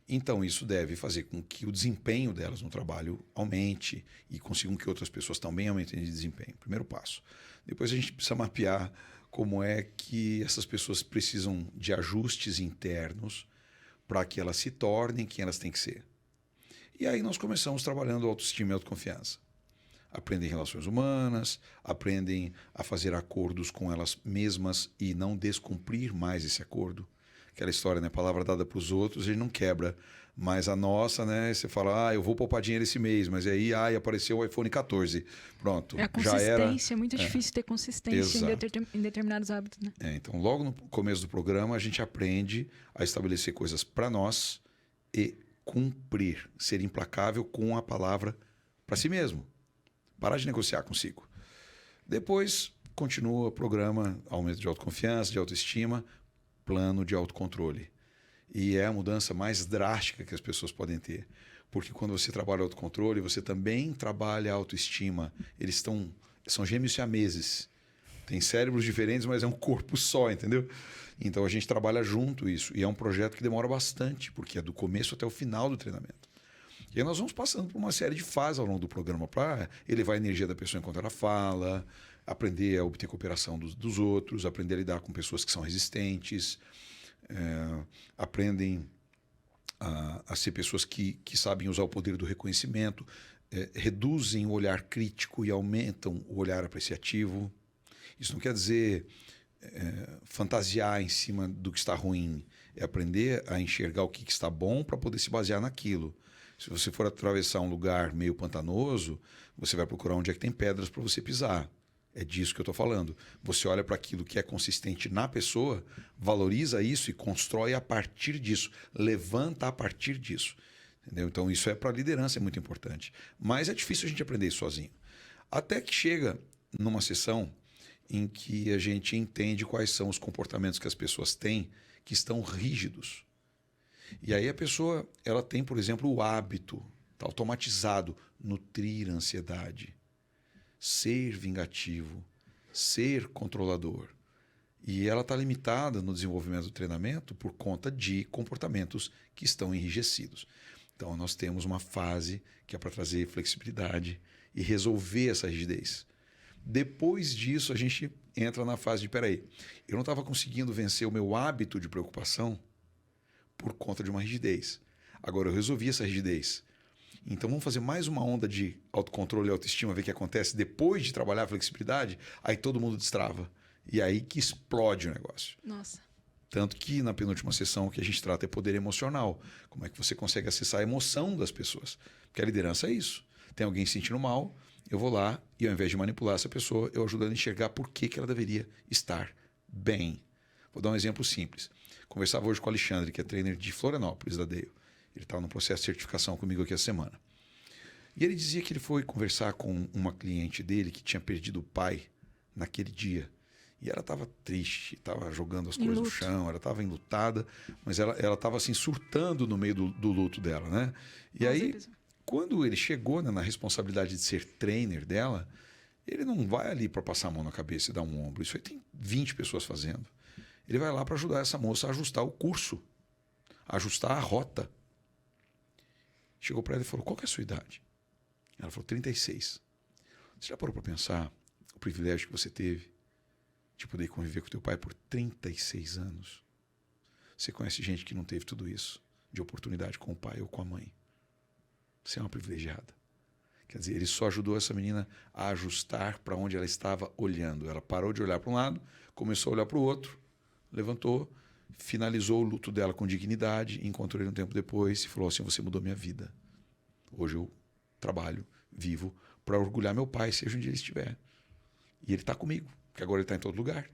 Speaker 2: Então, isso deve fazer com que o desempenho delas no trabalho aumente e consigam que outras pessoas também aumentem de desempenho. Primeiro passo. Depois, a gente precisa mapear como é que essas pessoas precisam de ajustes internos para que elas se tornem quem elas têm que ser. E aí nós começamos trabalhando autoestima e autoconfiança. Aprendem relações humanas, aprendem a fazer acordos com elas mesmas e não descumprir mais esse acordo. Aquela história, né? Palavra dada para os outros, a gente não quebra. Mas a nossa, né? Você fala, eu vou poupar dinheiro esse mês, mas aí apareceu o iPhone 14. Pronto,
Speaker 3: A
Speaker 2: já era.
Speaker 3: consistência, é muito difícil ter consistência em determinados hábitos, né?
Speaker 2: Então, logo no começo do programa, a gente aprende a estabelecer coisas para nós e cumprir, ser implacável com a palavra para si mesmo. Parar de negociar consigo. Depois, continua o programa, aumento de autoconfiança, de autoestima, plano de autocontrole. E é a mudança mais drástica que as pessoas podem ter. Porque quando você trabalha autocontrole, você também trabalha a autoestima. Eles são gêmeos siameses. Tem cérebros diferentes, mas é um corpo só, entendeu? Então a gente trabalha junto isso. E é um projeto que demora bastante, porque é do começo até o final do treinamento. E aí nós vamos passando por uma série de fases ao longo do programa para elevar a energia da pessoa enquanto ela fala, aprender a obter cooperação dos outros, aprender a lidar com pessoas que são resistentes, aprendem a ser pessoas que sabem usar o poder do reconhecimento, reduzem o olhar crítico e aumentam o olhar apreciativo. Isso não quer dizer fantasiar em cima do que está ruim, é aprender a enxergar o que está bom para poder se basear naquilo. Se você for atravessar um lugar meio pantanoso, você vai procurar onde é que tem pedras para você pisar. É disso que eu estou falando. Você olha para aquilo que é consistente na pessoa, valoriza isso e constrói a partir disso. Levanta a partir disso. Entendeu? Então, isso para a liderança é muito importante. Mas é difícil a gente aprender isso sozinho. Até que chega numa sessão em que a gente entende quais são os comportamentos que as pessoas têm que estão rígidos. E aí a pessoa ela tem, por exemplo, o hábito, tá automatizado, nutrir a ansiedade, ser vingativo, ser controlador. E ela está limitada no desenvolvimento do treinamento por conta de comportamentos que estão enrijecidos. Então, nós temos uma fase que é para trazer flexibilidade e resolver essa rigidez. Depois disso, a gente entra na fase de, peraí, eu não estava conseguindo vencer o meu hábito de preocupação por conta de uma rigidez. Agora, eu resolvi essa rigidez. Então, vamos fazer mais uma onda de autocontrole e autoestima, ver o que acontece depois de trabalhar a flexibilidade, aí todo mundo destrava. E aí que explode o negócio.
Speaker 3: Nossa.
Speaker 2: Tanto que na penúltima sessão o que a gente trata é poder emocional. Como é que você consegue acessar a emoção das pessoas? Porque a liderança é isso. Tem alguém se sentindo mal, eu vou lá e ao invés de manipular essa pessoa, eu ajudo ela a enxergar por que ela deveria estar bem. Vou dar um exemplo simples. Conversava hoje com o Alexandre, que é trainer de Florianópolis, da Dale. Ele estava no processo de certificação comigo aqui essa semana. E ele dizia que ele foi conversar com uma cliente dele que tinha perdido o pai naquele dia. E ela estava triste, estava jogando as coisas no chão, ela estava enlutada, mas ela estava assim surtando no meio do luto dela, né? E aí, quando ele chegou, né, na responsabilidade de ser trainer dela, ele não vai ali para passar a mão na cabeça e dar um ombro. Isso aí tem 20 pessoas fazendo. Ele vai lá para ajudar essa moça a ajustar o curso, a ajustar a rota. Chegou para ela e falou, qual que é a sua idade? Ela falou, 36. Você já parou para pensar o privilégio que você teve de poder conviver com teu pai por 36 anos? Você conhece gente que não teve tudo isso, de oportunidade com o pai ou com a mãe. Você é uma privilegiada. Quer dizer, ele só ajudou essa menina a ajustar para onde ela estava olhando. Ela parou de olhar para um lado, começou a olhar para o outro, levantou, finalizou o luto dela com dignidade, encontrou ele um tempo depois e falou assim, você mudou minha vida. Hoje eu trabalho, vivo, para orgulhar meu pai, seja onde ele estiver. E ele está comigo, porque agora ele está em todo lugar.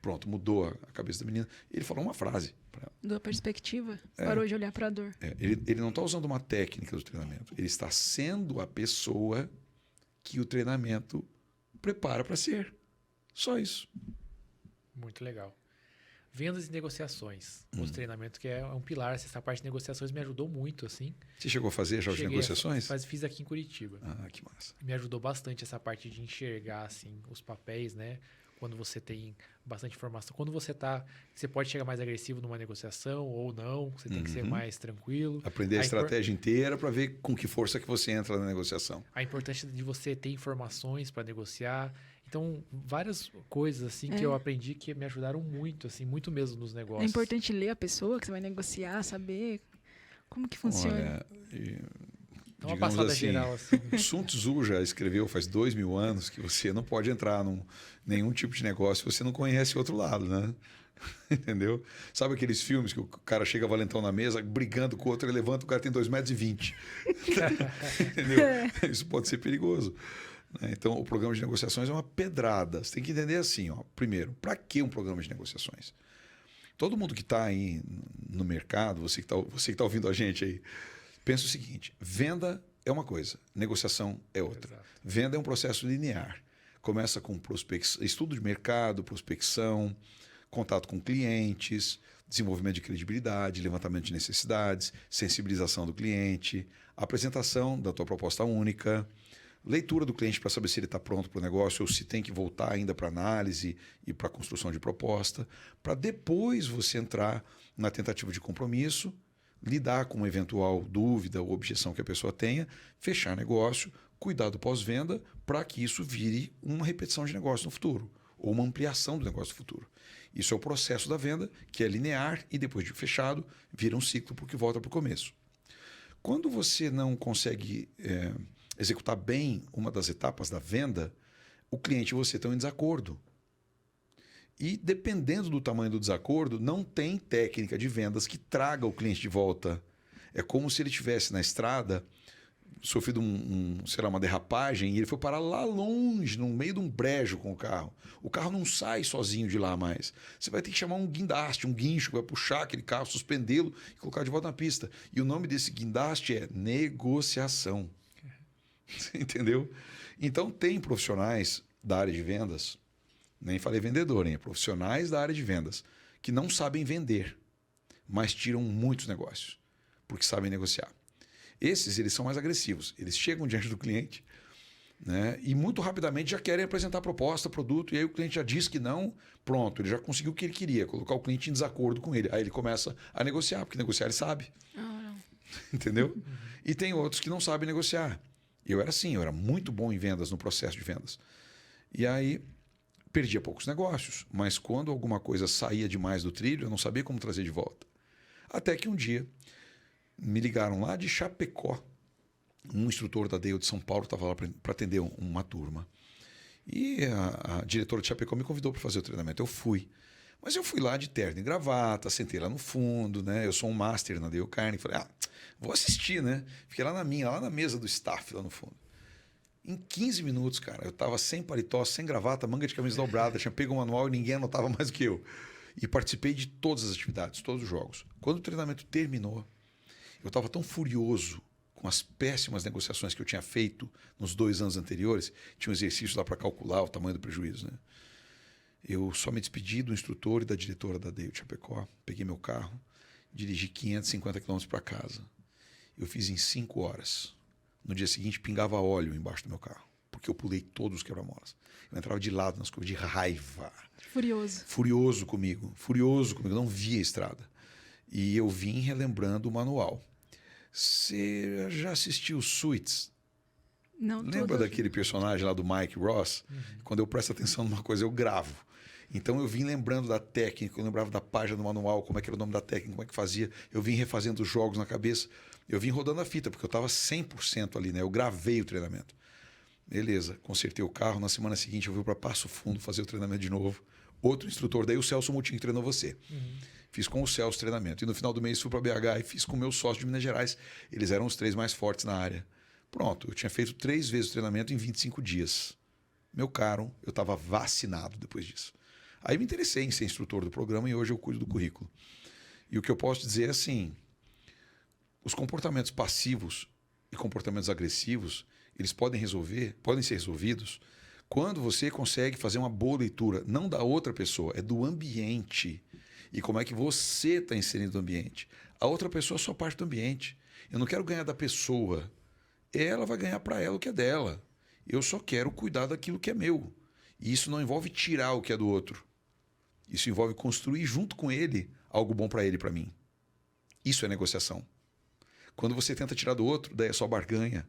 Speaker 2: Pronto, mudou a cabeça da menina. Ele falou uma frase para ela.
Speaker 3: Mudou a perspectiva, parou de olhar para a dor.
Speaker 2: Ele não está usando uma técnica do treinamento, ele está sendo a pessoa que o treinamento prepara para ser. Só isso.
Speaker 1: Muito legal. Vendas e negociações. O treinamento que é um pilar. Essa parte de negociações me ajudou muito, assim.
Speaker 2: Você chegou a fazer já as negociações?
Speaker 1: Fiz aqui em Curitiba.
Speaker 2: Ah, que massa.
Speaker 1: Me ajudou bastante essa parte de enxergar, assim, os papéis, né? Quando você tem bastante informação. Quando você você pode chegar mais agressivo numa negociação ou não. Você tem que ser mais tranquilo.
Speaker 2: Aprender a estratégia inteira para ver com que força que você entra na negociação.
Speaker 1: A importância de você ter informações para negociar. Então, várias coisas assim que eu aprendi que me ajudaram muito, assim, muito mesmo nos negócios.
Speaker 3: É importante ler a pessoa que você vai negociar, saber como que funciona.
Speaker 2: Olha,
Speaker 1: é uma passada
Speaker 2: assim,
Speaker 1: geral, assim.
Speaker 2: Sun Tzu já escreveu faz 2000 anos que você não pode entrar num nenhum tipo de negócio se você não conhece o outro lado, né? Entendeu? Sabe aqueles filmes que o cara chega valentão na mesa, brigando com o outro, ele levanta, o cara tem 2,20 m. Entendeu? Isso pode ser perigoso. Então, o programa de negociações é uma pedrada. Você tem que entender assim, ó. Primeiro, para que um programa de negociações? Todo mundo que está aí no mercado, você que tá ouvindo a gente aí, pensa o seguinte, venda é uma coisa, negociação é outra.
Speaker 1: Exato.
Speaker 2: Venda é um processo linear. Começa com estudo de mercado, prospecção, contato com clientes, desenvolvimento de credibilidade, levantamento de necessidades, sensibilização do cliente, apresentação da tua proposta única, leitura do cliente para saber se ele está pronto para o negócio ou se tem que voltar ainda para análise e para construção de proposta, para depois você entrar na tentativa de compromisso, lidar com uma eventual dúvida ou objeção que a pessoa tenha, fechar negócio, cuidar do pós-venda para que isso vire uma repetição de negócio no futuro ou uma ampliação do negócio no futuro. Isso é o processo da venda, que é linear e depois de fechado, vira um ciclo porque volta para o começo. Quando você não consegue executar bem uma das etapas da venda, o cliente e você estão em desacordo. E dependendo do tamanho do desacordo, não tem técnica de vendas que traga o cliente de volta. É como se ele estivesse na estrada sofrido sei lá, uma derrapagem e ele foi parar lá longe, no meio de um brejo com o carro. O carro não sai sozinho de lá mais. Você vai ter que chamar um guindaste, um guincho, que vai puxar aquele carro, suspendê-lo e colocar de volta na pista. E o nome desse guindaste é negociação. Você entendeu? Então, tem profissionais da área de vendas, nem falei vendedor, hein? Profissionais da área de vendas, que não sabem vender, mas tiram muitos negócios, porque sabem negociar. Esses, eles são mais agressivos. Eles chegam diante do cliente, né, e muito rapidamente já querem apresentar proposta, produto, e aí o cliente já diz que não, pronto, ele já conseguiu o que ele queria, colocar o cliente em desacordo com ele. Aí ele começa a negociar, porque negociar ele sabe. Entendeu? E tem outros que não sabem negociar. Eu era assim, eu era muito bom em vendas, no processo de vendas. E aí perdia poucos negócios, mas quando alguma coisa saía demais do trilho, eu não sabia como trazer de volta. Até que um dia me ligaram lá de Chapecó, um instrutor da Dale de São Paulo estava lá para atender uma turma. E a diretora de Chapecó me convidou para fazer o treinamento. Eu fui. Mas eu fui lá de terno e gravata, sentei lá no fundo, né? Eu sou um master na Dale Carnegie. Falei, vou assistir, né? Fiquei lá na mesa do staff, lá no fundo. Em 15 minutos, cara, eu estava sem paletó, sem gravata, manga de camisa dobrada, tinha pego o manual e ninguém anotava mais do que eu. E participei de todas as atividades, todos os jogos. Quando o treinamento terminou, eu estava tão furioso com as péssimas negociações que eu tinha feito nos 2 anos anteriores. Tinha um exercício lá para calcular o tamanho do prejuízo, né? Eu só me despedi do instrutor e da diretora da Dale de Chapecó. Peguei meu carro, dirigi 550 quilômetros para casa. Eu fiz em 5 horas. No dia seguinte, pingava óleo embaixo do meu carro, porque eu pulei todos os quebra-molas. Eu entrava de lado nas curvas, de raiva.
Speaker 3: Furioso.
Speaker 2: Furioso comigo, não via a estrada. E eu vim relembrando o manual. Você já assistiu Suits?
Speaker 3: Não,
Speaker 2: Lembra daquele personagem lá do Mike Ross? Quando eu presto atenção numa coisa, eu gravo. Então eu vim lembrando da técnica, eu lembrava da página do manual, como é que era o nome da técnica, como é que fazia. Eu vim refazendo os jogos na cabeça. Eu vim rodando a fita, porque eu estava 100% ali, né? Eu gravei o treinamento. Beleza, consertei o carro. Na semana seguinte eu fui para Passo Fundo fazer o treinamento de novo. Outro instrutor, daí o Celso Moutinho que treinou você. Fiz com o Celso treinamento. E no final do mês fui para BH e fiz com o meu sócio de Minas Gerais. Eles eram os 3 mais fortes na área. Pronto, eu tinha feito 3 vezes o treinamento em 25 dias. Meu caro, eu estava vacinado depois disso. Aí me interessei em ser instrutor do programa e hoje eu cuido do currículo. E o que eu posso dizer é assim, os comportamentos passivos e comportamentos agressivos, eles podem ser resolvidos quando você consegue fazer uma boa leitura, não da outra pessoa, é do ambiente. E como é que você está inserindo no ambiente. A outra pessoa é só parte do ambiente. Eu não quero ganhar da pessoa. Ela vai ganhar para ela o que é dela. Eu só quero cuidar daquilo que é meu. E isso não envolve tirar o que é do outro. Isso envolve construir junto com ele algo bom para ele e para mim. Isso é negociação. Quando você tenta tirar do outro, daí é só barganha.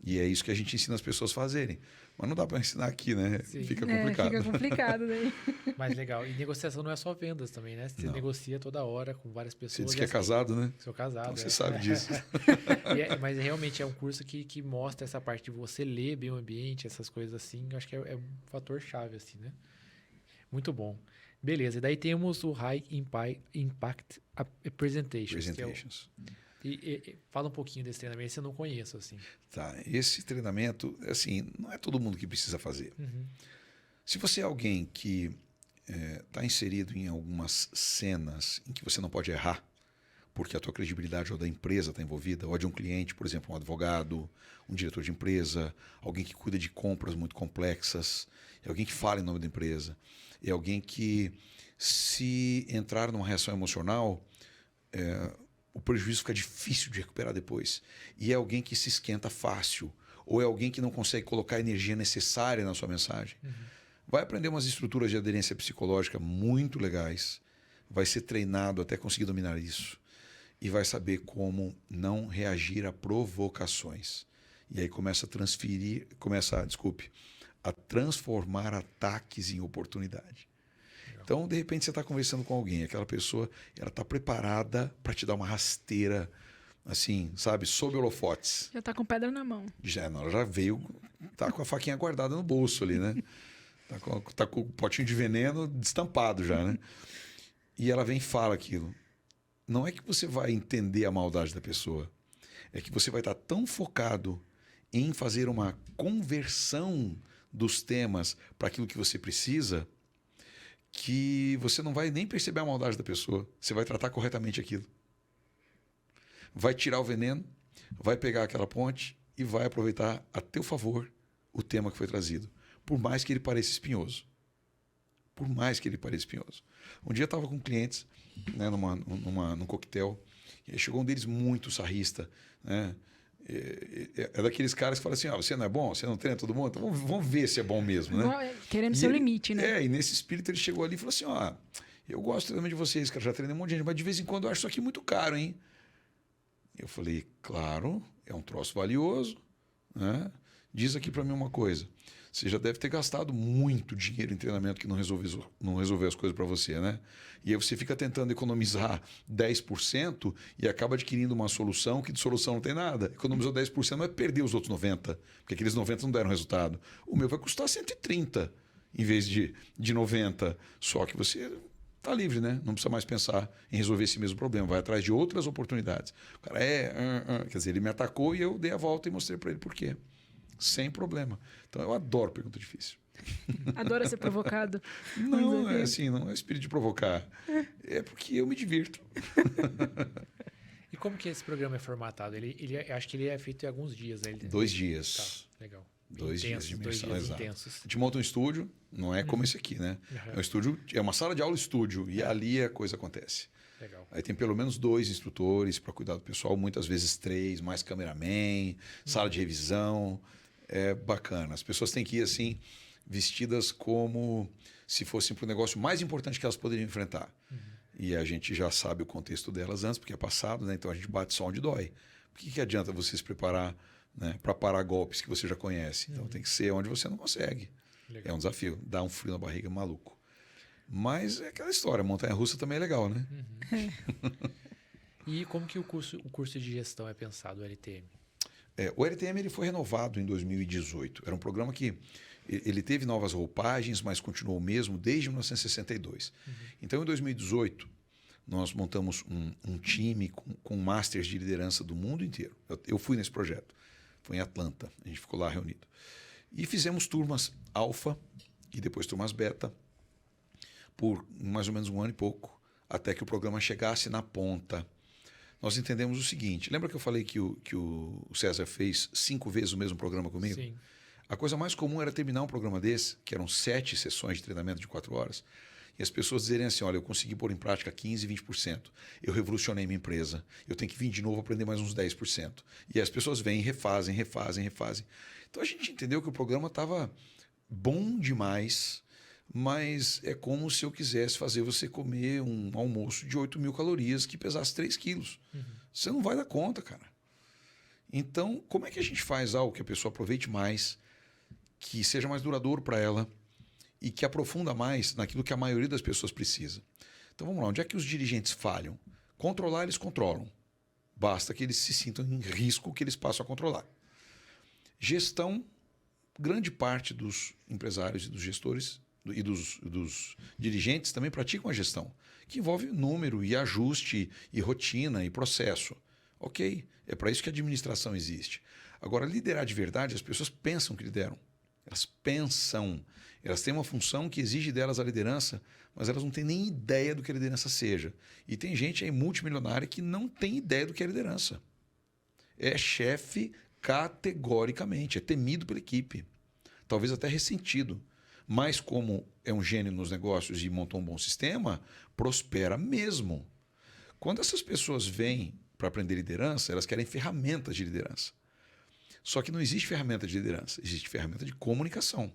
Speaker 2: E é isso que a gente ensina as pessoas a fazerem. Mas não dá para ensinar aqui, né?
Speaker 1: Sim.
Speaker 2: Fica complicado.
Speaker 3: Fica complicado daí.
Speaker 1: Mas legal. E negociação não é só vendas também, né? Você negocia toda hora com várias pessoas.
Speaker 2: Você diz que é casado, né?
Speaker 1: Sou casado.
Speaker 2: Então você sabe disso.
Speaker 1: Mas realmente é um curso que mostra essa parte de você ler bem o ambiente, essas coisas assim. Eu acho que é um fator chave, assim, né? Muito bom. Beleza. E daí temos o High Impact Presentations.
Speaker 2: Presentations.
Speaker 1: E fala um pouquinho desse treinamento, esse eu não conheço, assim.
Speaker 2: Tá, esse treinamento, assim, não é todo mundo que precisa fazer. Se você é alguém que está inserido em algumas cenas em que você não pode errar, porque a tua credibilidade ou da empresa está envolvida, ou de um cliente, por exemplo, um advogado, um diretor de empresa, alguém que cuida de compras muito complexas, é alguém que fala em nome da empresa, é alguém que, se entrar numa reação emocional, o prejuízo fica difícil de recuperar depois. E é alguém que se esquenta fácil. Ou é alguém que não consegue colocar a energia necessária na sua mensagem. Vai aprender umas estruturas de aderência psicológica muito legais. Vai ser treinado até conseguir dominar isso. E vai saber como não reagir a provocações. E aí começa a transformar ataques em oportunidade. Então, de repente, você está conversando com alguém, aquela pessoa, ela está preparada para te dar uma rasteira, assim, sabe, sob holofotes.
Speaker 3: Já está com pedra na mão.
Speaker 2: Ela já veio, tá com a faquinha guardada no bolso ali, né? Tá com o potinho de veneno destampado já, né? E ela vem e fala aquilo. Não é que você vai entender a maldade da pessoa, É que você vai estar tão focado em fazer uma conversão dos temas para aquilo que você precisa, que você não vai nem perceber a maldade da pessoa. Você vai tratar corretamente aquilo. Vai tirar o veneno, vai pegar aquela ponte e vai aproveitar a teu favor o tema que foi trazido. Por mais que ele pareça espinhoso. Por mais que ele pareça espinhoso. Um dia eu estava com clientes, né, num coquetel, e aí chegou um deles muito sarrista, né? É daqueles caras que falam assim, você não é bom, você não treina todo mundo, então vamos ver se é bom mesmo, né?
Speaker 3: Querendo seu limite, né?
Speaker 2: E nesse espírito ele chegou ali e falou assim, eu gosto também de vocês, cara, já treinei um monte de gente, mas de vez em quando eu acho isso aqui muito caro, hein? Eu falei, claro, é um troço valioso, né? Diz aqui para mim uma coisa, você já deve ter gastado muito dinheiro em treinamento que não resolveu as coisas para você, né? E aí você fica tentando economizar 10% e acaba adquirindo uma solução que de solução não tem nada. Economizou 10%, mas perdeu os outros 90%, porque aqueles 90% não deram resultado. O meu vai custar 130 em vez de 90%. Só que você está livre, né? Não precisa mais pensar em resolver esse mesmo problema. Vai atrás de outras oportunidades. O cara quer dizer, ele me atacou e eu dei a volta e mostrei para ele por quê. Sem problema. Então, eu adoro pergunta difícil.
Speaker 3: Adora ser provocado.
Speaker 2: Não, é assim, não é espírito de provocar. É porque eu me divirto.
Speaker 1: E como que esse programa é formatado? Acho que ele é feito em alguns dias. Né?
Speaker 2: 2 dias.
Speaker 1: Tá, legal.
Speaker 2: 2 dias de imersão,
Speaker 1: 2 dias
Speaker 2: exato.
Speaker 1: intensos.
Speaker 2: A gente monta um estúdio, não é como esse aqui, né? É um estúdio, é uma sala de aula estúdio, e ali a coisa acontece.
Speaker 1: Legal.
Speaker 2: Aí tem pelo menos 2 instrutores para cuidar do pessoal, muitas vezes 3, mais cameraman, sala de revisão. É bacana. As pessoas têm que ir assim, vestidas como se fossem para o negócio mais importante que elas poderiam enfrentar. E a gente já sabe o contexto delas antes, porque é passado, né? Então a gente bate só onde dói. Por que adianta você se preparar, né, para parar golpes que você já conhece? Então tem que ser onde você não consegue. Legal. É um desafio. Dá um frio na barriga maluco. Mas é aquela história. Montanha-russa também é legal, né?
Speaker 1: E como que o curso de gestão é pensado, o LTM?
Speaker 2: O LTM ele foi renovado em 2018. Era um programa que ele teve novas roupagens, mas continuou o mesmo desde 1962. Então, em 2018, nós montamos um time com masters de liderança do mundo inteiro. Eu fui nesse projeto. Foi em Atlanta. A gente ficou lá reunido. E fizemos turmas alfa e depois turmas beta por mais ou menos 1 ano e pouco, até que o programa chegasse na ponta. Nós entendemos o seguinte, lembra que eu falei que o César fez 5 vezes o mesmo programa comigo?
Speaker 1: Sim.
Speaker 2: A coisa mais comum era terminar um programa desse, que eram 7 sessões de treinamento de 4 horas, e as pessoas dizerem assim, olha, eu consegui pôr em prática 15%, 20%, eu revolucionei minha empresa, eu tenho que vir de novo aprender mais uns 10%. E as pessoas vêm, refazem. Então a gente entendeu que o programa estava bom demais, mas é como se eu quisesse fazer você comer um almoço de 8.000 calorias que pesasse 3 quilos. Você não vai dar conta, cara. Então, como é que a gente faz algo que a pessoa aproveite mais, que seja mais duradouro para ela e que aprofunda mais naquilo que a maioria das pessoas precisa? Então, vamos lá. Onde é que os dirigentes falham? Controlar, eles controlam. Basta que eles se sintam em risco que eles passam a controlar. Gestão, grande parte dos empresários e dos gestores e dos dirigentes também praticam a gestão, que envolve número e ajuste e rotina e processo. Ok, é para isso que a administração existe. Agora, liderar de verdade, as pessoas pensam que lideram. Elas pensam. Elas têm uma função que exige delas a liderança, mas elas não têm nem ideia do que a liderança seja. E tem gente aí multimilionária que não tem ideia do que é liderança. É chefe categoricamente, é temido pela equipe. Talvez até ressentido. Mas como é um gênio nos negócios e montou um bom sistema, prospera mesmo. Quando essas pessoas vêm para aprender liderança, elas querem ferramentas de liderança. Só que não existe ferramenta de liderança, existe ferramenta de comunicação.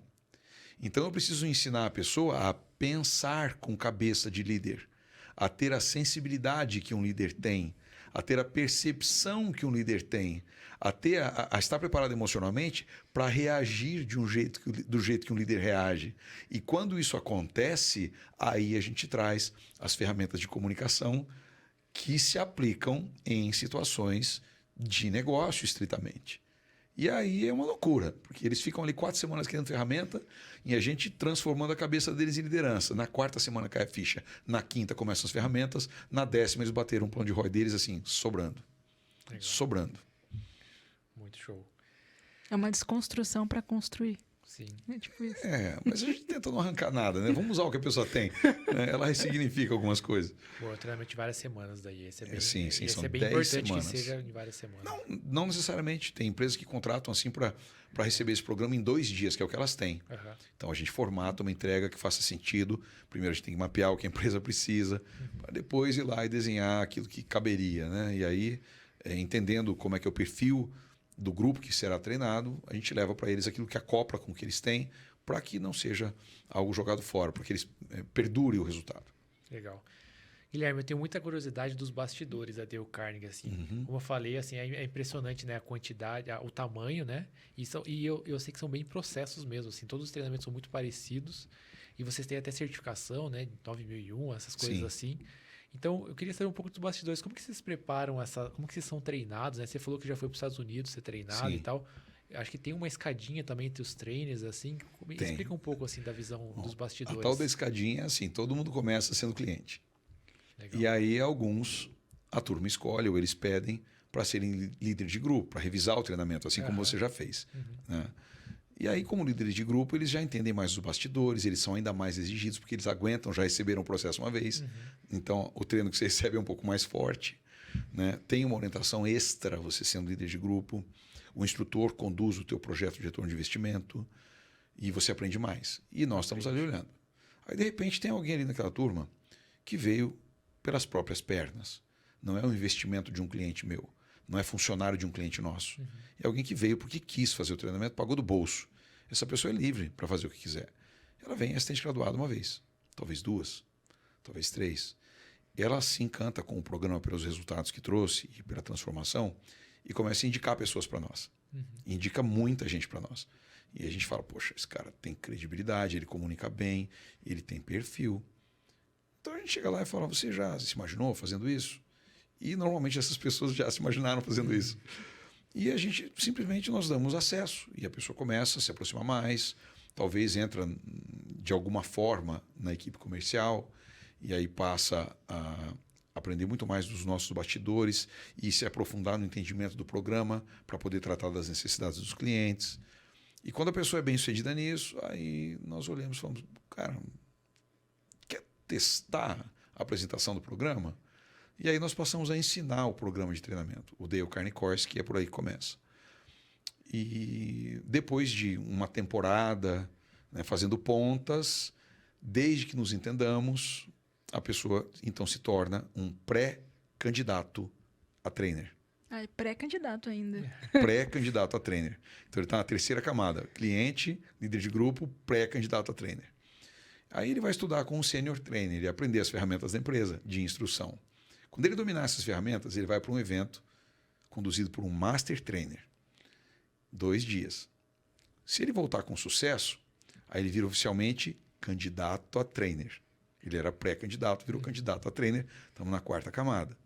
Speaker 2: Então eu preciso ensinar a pessoa a pensar com cabeça de líder, a ter a sensibilidade que um líder tem, a ter a percepção que um líder tem, a estar preparado emocionalmente para reagir do jeito que um líder reage. E quando isso acontece, aí a gente traz as ferramentas de comunicação que se aplicam em situações de negócio estritamente. E aí é uma loucura, porque eles ficam ali 4 semanas querendo ferramenta e a gente transformando a cabeça deles em liderança. Na 4ª semana cai a ficha, na 5ª começam as ferramentas, na 10ª eles bateram um plano de ROI deles assim, sobrando. Legal. Sobrando.
Speaker 1: muito show.
Speaker 3: É uma desconstrução para construir.
Speaker 1: Sim.
Speaker 3: É tipo isso.
Speaker 2: Mas a gente tenta não arrancar nada, né? Vamos usar o que a pessoa tem. Né? Ela ressignifica algumas coisas.
Speaker 1: Pô, treinamento de várias semanas daí. Esse é bem,
Speaker 2: Sim,
Speaker 1: esse
Speaker 2: são
Speaker 1: é bem
Speaker 2: 10
Speaker 1: importante
Speaker 2: semanas.
Speaker 1: que seja em várias semanas.
Speaker 2: Não necessariamente. Tem empresas que contratam assim para receber esse programa em 2 dias, que é o que elas têm.
Speaker 1: Aham.
Speaker 2: Então a gente formata uma entrega que faça sentido. Primeiro a gente tem que mapear o que a empresa precisa, para depois ir lá e desenhar aquilo que caberia. Né? E aí, entendendo como é que é o perfil do grupo que será treinado, a gente leva para eles aquilo que acopla com o que eles têm, para que não seja algo jogado fora, para que eles perdurem o resultado.
Speaker 1: Legal. Guilherme, eu tenho muita curiosidade dos bastidores da Dale Carnegie, assim. Como eu falei, assim, é impressionante, né, a quantidade, o tamanho, né? E eu sei que são bem processos mesmo, assim. Todos os treinamentos são muito parecidos. E vocês têm até certificação, né? 9001, essas coisas
Speaker 2: Sim.
Speaker 1: assim. Então, eu queria saber um pouco dos bastidores. Como que vocês preparam como que vocês são treinados, né? Você falou que já foi para os Estados Unidos ser treinado
Speaker 2: Sim.
Speaker 1: e tal. Acho que tem uma escadinha também entre os trainers, assim.
Speaker 2: Tem.
Speaker 1: Explica um pouco, assim, da visão dos
Speaker 2: A
Speaker 1: bastidores.
Speaker 2: tal da escadinha é assim, todo mundo começa sendo cliente.
Speaker 1: Legal.
Speaker 2: E aí a turma escolhe ou eles pedem para serem líderes de grupo, para revisar o treinamento, assim como você já fez. Né? E aí, como líderes de grupo, eles já entendem mais os bastidores, eles são ainda mais exigidos, porque eles aguentam, já receberam o processo uma vez. Então, o treino que você recebe é um pouco mais forte. Né? Tem uma orientação extra, você sendo líder de grupo. O instrutor conduz o teu projeto de retorno de investimento e você aprende mais. E nós estamos ali olhando. Aí, de repente, tem alguém ali naquela turma que veio pelas próprias pernas. Não é um investimento de um cliente meu. Não é funcionário de um cliente nosso. É alguém que veio porque quis fazer o treinamento, pagou do bolso. Essa pessoa é livre para fazer o que quiser. Ela vem assistente graduado uma vez, talvez 2, talvez 3. Ela se encanta com o programa pelos resultados que trouxe e pela transformação e começa a indicar pessoas para nós. Indica muita gente para nós. E a gente fala, poxa, esse cara tem credibilidade, ele comunica bem, ele tem perfil. Então a gente chega lá e fala, você já se imaginou fazendo isso? E normalmente essas pessoas já se imaginaram fazendo isso. E a gente simplesmente nós damos acesso e a pessoa começa a se aproximar mais, talvez entra de alguma forma na equipe comercial e aí passa a aprender muito mais dos nossos bastidores e se aprofundar no entendimento do programa para poder tratar das necessidades dos clientes. E quando a pessoa é bem sucedida nisso, aí nós olhamos e falamos, cara, quer testar a apresentação do programa? E aí nós passamos a ensinar o programa de treinamento, o Dale Carnegie Course, que é por aí que começa. E depois de uma temporada, né, fazendo pontas, desde que nos entendamos, a pessoa então se torna um pré-candidato a trainer.
Speaker 3: Ah, é pré-candidato ainda.
Speaker 2: Pré-candidato a trainer. Então ele está na terceira camada. Cliente, líder de grupo, pré-candidato a trainer. Aí ele vai estudar com um senior trainer e aprender as ferramentas da empresa de instrução. Quando ele dominar essas ferramentas, ele vai para um evento conduzido por um master trainer. 2 dias. Se ele voltar com sucesso, aí ele vira oficialmente candidato a trainer. Ele era pré-candidato, virou candidato a trainer. Estamos na 4ª camada.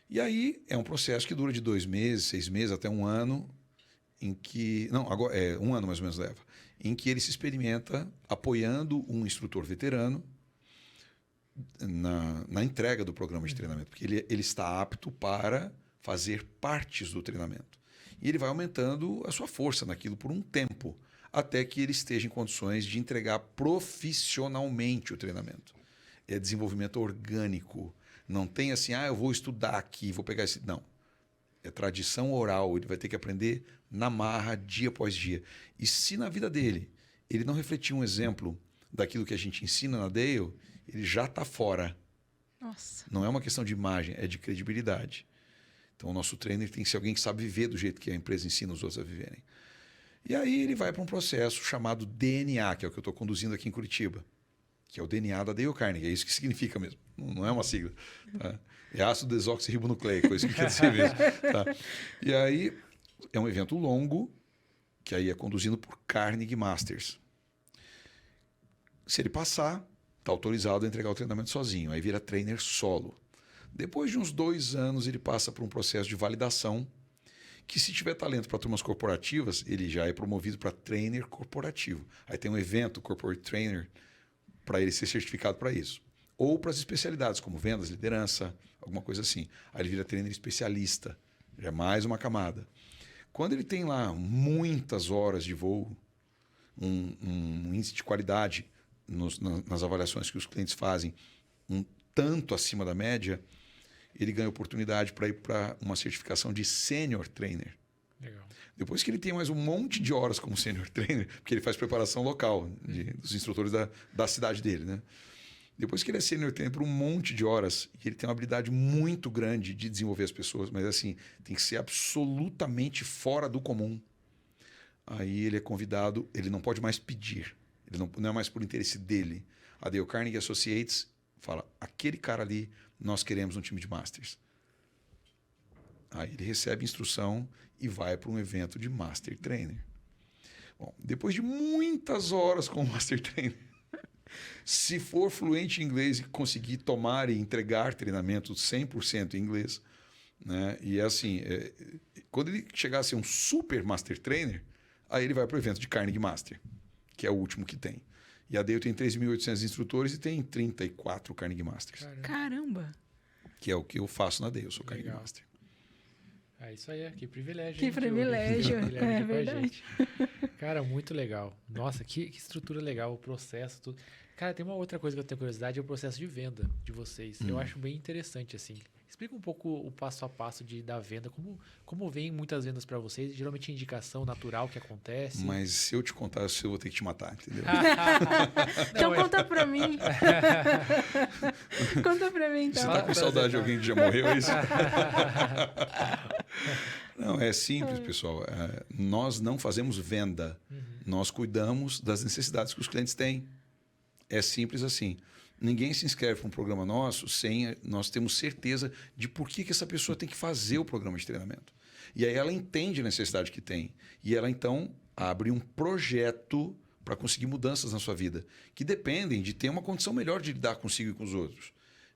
Speaker 2: E aí é um processo que dura de 2 meses, 6 meses, até 1 ano, em que... Não, agora 1 ano mais ou menos leva. Em que ele se experimenta apoiando um instrutor veterano na entrega do programa de treinamento, porque ele está apto para fazer partes do treinamento. E ele vai aumentando a sua força naquilo por um tempo, até que ele esteja em condições de entregar profissionalmente o treinamento. É desenvolvimento orgânico. Não tem assim, eu vou estudar aqui, vou pegar esse... Não. É tradição oral, ele vai ter que aprender na marra, dia após dia. E se na vida dele ele não refletir um exemplo daquilo que a gente ensina na Dale, ele já está fora.
Speaker 3: Nossa.
Speaker 2: Não é uma questão de imagem, é de credibilidade. Então, o nosso trainer tem que ser alguém que sabe viver do jeito que a empresa ensina os outros a viverem. E aí ele vai para um processo chamado DNA, que é o que eu estou conduzindo aqui em Curitiba, que é o DNA da Dale Carnegie. É isso que significa mesmo. Não é uma sigla. Tá? É ácido desoxirribonucleico, é isso que quer dizer mesmo. Tá? E aí é um evento longo, que aí é conduzido por Carnegie Masters. Se ele passar, está autorizado a entregar o treinamento sozinho. Aí vira trainer solo. Depois de uns 2 anos, ele passa por um processo de validação, que se tiver talento para turmas corporativas, ele já é promovido para trainer corporativo. Aí tem um evento, Corporate Trainer, para ele ser certificado para isso. Ou para as especialidades, como vendas, liderança, alguma coisa assim. Aí ele vira trainer especialista. Já é mais uma camada. Quando ele tem lá muitas horas de voo, um índice de qualidade nas avaliações que os clientes fazem, um tanto acima da média, ele ganha oportunidade para ir para uma certificação de Senior Trainer.
Speaker 1: Legal.
Speaker 2: Depois que ele tem mais um monte de horas como Senior Trainer, porque ele faz preparação local dos instrutores da cidade dele, né? Depois que ele é Senior Trainer por um monte de horas, e ele tem uma habilidade muito grande de desenvolver as pessoas, mas assim, tem que ser absolutamente fora do comum. Aí ele é convidado, ele não pode mais pedir, ele não é mais por interesse dele. A Dale Carnegie Associates fala, aquele cara ali, nós queremos um time de Masters. Aí ele recebe instrução e vai para um evento de Master Trainer. Bom, depois de muitas horas com o Master Trainer, se for fluente em inglês e conseguir tomar e entregar treinamento 100% em inglês, né? E assim, quando ele chegar a ser um super Master Trainer, aí ele vai para o evento de Carnegie Master, que é o último que tem. E a Dale tem 3.800 instrutores e tem 34 Carnegie Masters.
Speaker 3: Caramba!
Speaker 2: Que é o que eu faço na Dale, eu sou Carnegie
Speaker 1: Legal.
Speaker 2: Master.
Speaker 1: Isso aí, que privilégio.
Speaker 3: Que
Speaker 1: hein,
Speaker 3: privilégio,
Speaker 1: Diogo?
Speaker 3: é
Speaker 1: aqui com a
Speaker 3: verdade.
Speaker 1: gente. Cara, muito legal. Nossa, que estrutura legal, o processo, tudo. Cara, tem uma outra coisa que eu tenho curiosidade, é o processo de venda de vocês. Eu acho bem interessante, assim. Explica um pouco o passo a passo da venda. Como vem muitas vendas para vocês? Geralmente é indicação natural que acontece.
Speaker 2: Mas se eu te contar, eu vou ter que te matar, entendeu?
Speaker 3: Então conta pra mim. Conta pra mim, então.
Speaker 2: Você tá com saudade de alguém que já morreu, é isso? Não, é simples, pessoal. Nós não fazemos venda. Nós cuidamos das necessidades que os clientes têm. É simples assim. Ninguém se inscreve para um programa nosso sem nós termos certeza de por que essa pessoa tem que fazer o programa de treinamento. E aí ela entende a necessidade que tem. E ela, então, abre um projeto para conseguir mudanças na sua vida, que dependem de ter uma condição melhor de lidar consigo e com os outros.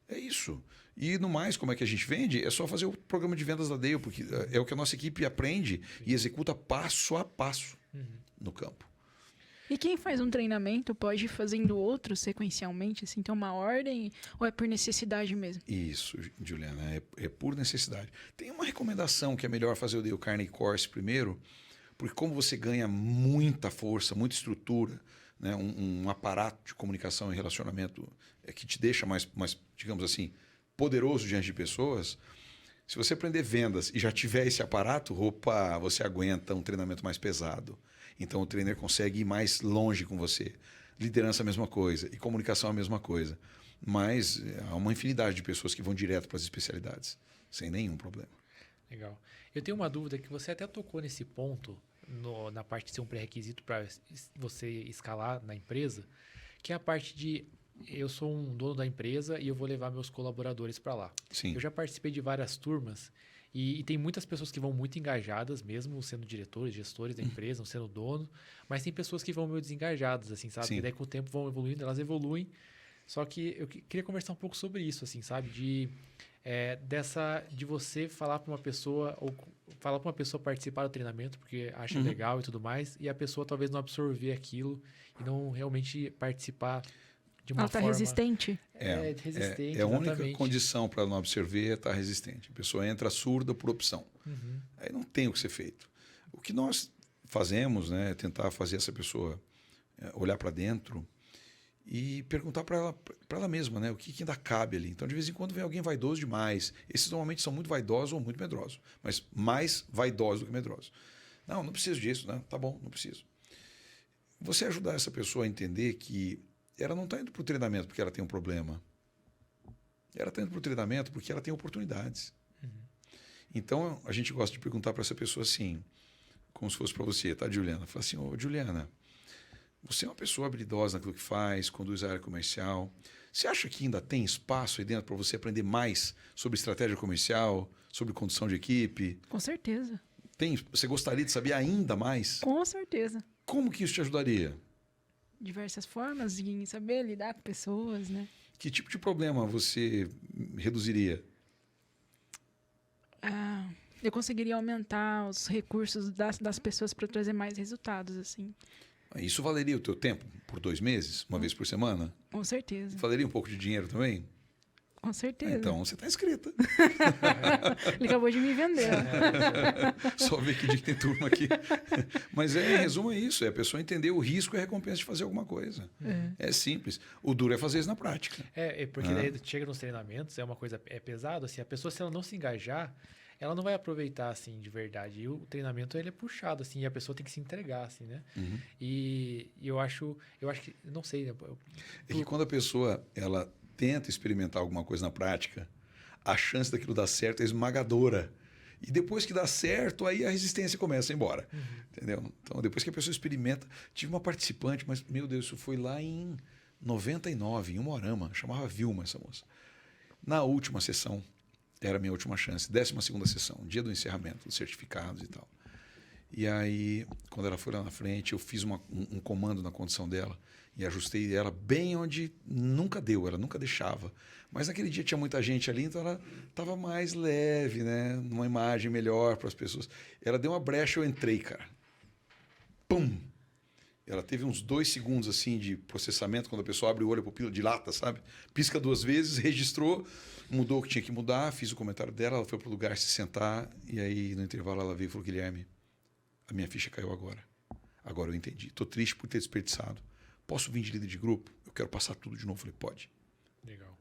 Speaker 2: É isso. E no mais, como é que a gente vende? É só fazer o programa de vendas da Dale, porque é o que a nossa equipe aprende e executa passo a passo no campo.
Speaker 3: E quem faz um treinamento pode ir fazendo outro sequencialmente, assim, tem uma ordem ou é por necessidade mesmo?
Speaker 2: Isso, Juliana, é por necessidade. Tem uma recomendação que é melhor fazer o Dale Carnegie Course primeiro, porque como você ganha muita força, muita estrutura, né, um aparato de comunicação e relacionamento que te deixa mais, digamos assim, poderoso diante de pessoas, se você aprender vendas e já tiver esse aparato, você aguenta um treinamento mais pesado. Então o trainer consegue ir mais longe com você. Liderança é a mesma coisa e comunicação é a mesma coisa. Mas há uma infinidade de pessoas que vão direto para as especialidades, sem nenhum problema.
Speaker 1: Legal. Eu tenho uma dúvida que você até tocou nesse ponto, na parte de ser um pré-requisito para você escalar na empresa, que é a parte de eu sou um dono da empresa e eu vou levar meus colaboradores para lá.
Speaker 2: Sim.
Speaker 1: Eu já participei de várias turmas e tem muitas pessoas que vão muito engajadas, mesmo sendo diretores, gestores da empresa, não sendo dono, mas tem pessoas que vão meio desengajadas, assim, sabe?
Speaker 2: Sim.
Speaker 1: E daí com o tempo vão evoluindo, elas evoluem. Só que eu queria conversar um pouco sobre isso, assim, sabe? De você falar para uma pessoa, ou falar para uma pessoa participar do treinamento, porque acha legal e tudo mais, e a pessoa talvez não absorver aquilo e não realmente participar de uma
Speaker 3: Ela tá
Speaker 1: forma...
Speaker 3: resistente?
Speaker 1: Resistente,
Speaker 2: É a única
Speaker 1: exatamente.
Speaker 2: condição para não absorver é estar resistente. A pessoa entra surda por opção. Aí não tem o que ser feito. O que nós fazemos, né, é tentar fazer essa pessoa olhar para dentro e perguntar para ela mesma, né, o que ainda cabe ali. Então, de vez em quando vem alguém vaidoso demais. Esses normalmente são muito vaidosos ou muito medrosos, mas mais vaidosos do que medrosos. Não preciso disso, né? Tá bom, não preciso. Você ajudar essa pessoa a entender que ela não está indo para o treinamento porque ela tem um problema. Ela está indo para o treinamento porque ela tem oportunidades. Então, a gente gosta de perguntar para essa pessoa assim, como se fosse para você, tá, Juliana? Fala assim, Juliana, você é uma pessoa habilidosa naquilo que faz, conduz a área comercial. Você acha que ainda tem espaço aí dentro para você aprender mais sobre estratégia comercial, sobre condução de equipe?
Speaker 3: Com certeza.
Speaker 2: Você gostaria de saber ainda mais?
Speaker 3: Com certeza.
Speaker 2: Como que isso te ajudaria?
Speaker 3: Diversas formas de saber lidar com pessoas, né?
Speaker 2: Que tipo de problema você reduziria?
Speaker 3: Eu conseguiria aumentar os recursos das pessoas para trazer mais resultados, assim.
Speaker 2: Isso valeria o teu tempo por 2 meses, uma vez por semana?
Speaker 3: Com certeza.
Speaker 2: Valeria um pouco de dinheiro também?
Speaker 3: Com certeza.
Speaker 2: Então você está inscrita.
Speaker 3: Ele acabou de me vender.
Speaker 2: Só ver que dia que tem turma aqui. Mas em resumo é isso, é a pessoa entender o risco e a recompensa de fazer alguma coisa. É simples. O duro é fazer isso na prática.
Speaker 1: Porque daí chega nos treinamentos, é uma coisa pesado, assim, a pessoa, se ela não se engajar, ela não vai aproveitar, assim, de verdade. E o treinamento, ele é puxado, assim, e a pessoa tem que se entregar, assim, né? E eu acho que, não sei, né?
Speaker 2: É que quando a pessoa, ela tenta experimentar alguma coisa na prática, a chance daquilo dar certo é esmagadora. E depois que dá certo, aí a resistência começa a ir embora. Entendeu? Então, depois que a pessoa experimenta... Tive uma participante, mas, meu Deus, isso foi lá em 99, em Umuarama. Chamava Vilma essa moça. Na última sessão, era a minha última chance. 12ª sessão, dia do encerramento, dos certificados e tal. E aí, quando ela foi lá na frente, eu fiz um comando na condição dela e ajustei ela bem onde nunca deu, ela nunca deixava. Mas naquele dia tinha muita gente ali, então ela estava mais leve, né? Numa imagem melhor para as pessoas. Ela deu uma brecha, eu entrei, cara. Pum! Ela teve uns 2 segundos assim de processamento, quando a pessoa abre o olho, a pupila dilata, sabe? Pisca 2 vezes, registrou, mudou o que tinha que mudar, fiz o comentário dela, ela foi para o lugar se sentar, e aí no intervalo ela veio e falou: Guilherme, a minha ficha caiu agora. Agora eu entendi. Estou triste por ter desperdiçado. Posso vir de líder de grupo? Eu quero passar tudo de novo. Falei, pode.
Speaker 1: Legal.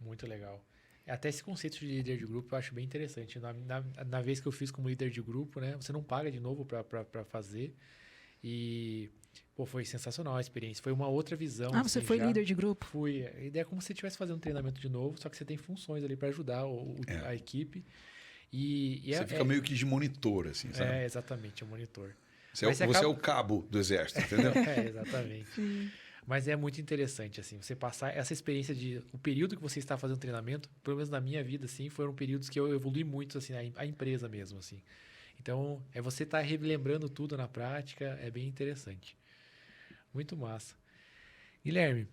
Speaker 1: Muito legal. Até esse conceito de líder de grupo eu acho bem interessante. Na vez que eu fiz como líder de grupo, né? Você não paga de novo para fazer. E foi sensacional a experiência. Foi uma outra visão.
Speaker 3: Ah, você foi líder de grupo?
Speaker 1: Fui. A ideia é como se você estivesse fazendo um treinamento de novo, só que você tem funções ali para ajudar a equipe.
Speaker 2: Você fica meio que de monitor, assim, sabe?
Speaker 1: Exatamente, é o monitor.
Speaker 2: Você é o cabo do exército, entendeu?
Speaker 1: Exatamente.
Speaker 3: Sim.
Speaker 1: Mas é muito interessante, assim, você passar essa experiência o período que você está fazendo treinamento, pelo menos na minha vida, assim, foram períodos que eu evolui muito, assim, a empresa mesmo, assim. Então, você estar relembrando tudo na prática, é bem interessante. Muito massa. Guilherme,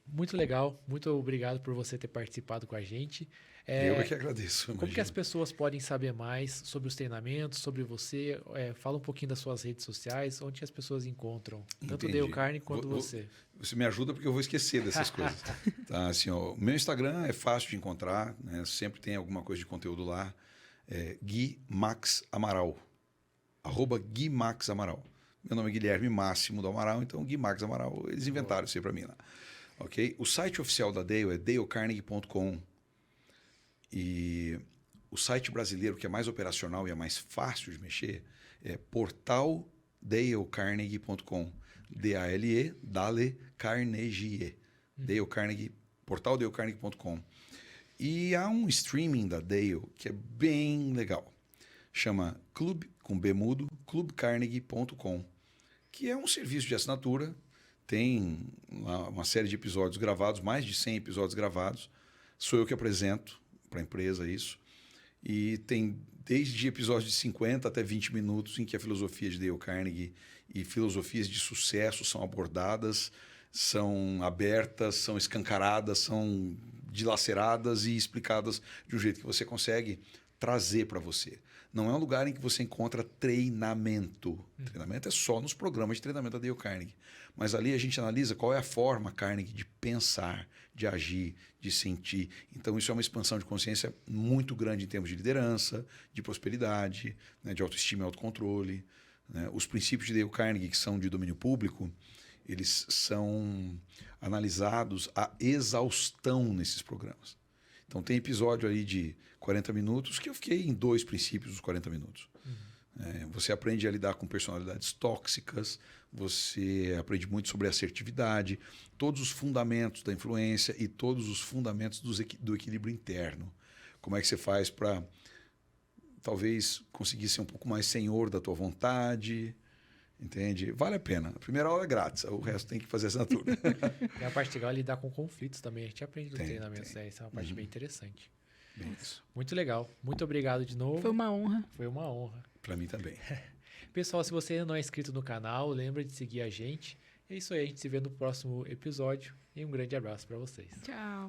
Speaker 1: muito legal, muito obrigado por você ter participado com a gente.
Speaker 2: Eu é que agradeço.
Speaker 1: Como que as pessoas podem saber mais sobre os treinamentos, sobre você? Fala um pouquinho das suas redes sociais, onde as pessoas encontram, tanto o Dale Carnegie quanto você.
Speaker 2: Você me ajuda porque eu vou esquecer dessas coisas. Tá, assim, o meu Instagram é fácil de encontrar, né? Sempre tem alguma coisa de conteúdo lá. Gui Max Amaral. @Gui Max Amaral. Meu nome é Guilherme Máximo do Amaral, então Gui Max Amaral, eles inventaram isso aí para mim lá. Ok? O site oficial da Dale é dalecarnegie.com. E o site brasileiro, que é mais operacional e é mais fácil de mexer, é portaldalecarnegie.com. D-A-L-E, Dale Carnegie. Dale Carnegie, portaldalecarnegie.com. E há um streaming da Dale que é bem legal. Chama Clube, com B mudo, clubcarnegie.com, que é um serviço de assinatura. Tem uma série de episódios gravados, mais de 100 episódios gravados. Sou eu que apresento para a empresa isso. E tem desde episódios de 50 até 20 minutos em que a filosofia de Dale Carnegie e filosofias de sucesso são abordadas, são abertas, são escancaradas, são dilaceradas e explicadas de um jeito que você consegue trazer para você. Não é um lugar em que você encontra treinamento. Treinamento é só nos programas de treinamento da Dale Carnegie. Mas ali a gente analisa qual é a forma Carnegie de pensar, de agir, de sentir. Então isso é uma expansão de consciência muito grande em termos de liderança, de prosperidade, né, de autoestima e autocontrole. Né? Os princípios de Dale Carnegie, que são de domínio público, eles são analisados à exaustão nesses programas. Então tem episódio aí de 40 minutos que eu fiquei em 2 princípios dos 40 minutos. Você aprende a lidar com personalidades tóxicas, você aprende muito sobre assertividade, todos os fundamentos da influência e todos os fundamentos do equilíbrio interno. Como é que você faz para talvez conseguir ser um pouco mais senhor da tua vontade, entende? Vale a pena. A primeira aula é grátis, o resto tem que fazer assinatura.
Speaker 1: E a parte legal é lidar com conflitos também. A gente aprende nos treinamentos. Isso é uma parte bem interessante.
Speaker 2: Bem isso.
Speaker 1: Muito legal. Muito obrigado de novo.
Speaker 3: Foi uma honra.
Speaker 1: Foi uma honra.
Speaker 2: Para mim também.
Speaker 1: Pessoal, se você ainda não é inscrito no canal, lembra de seguir a gente. É isso aí, a gente se vê no próximo episódio. E um grande abraço para vocês.
Speaker 3: Tchau.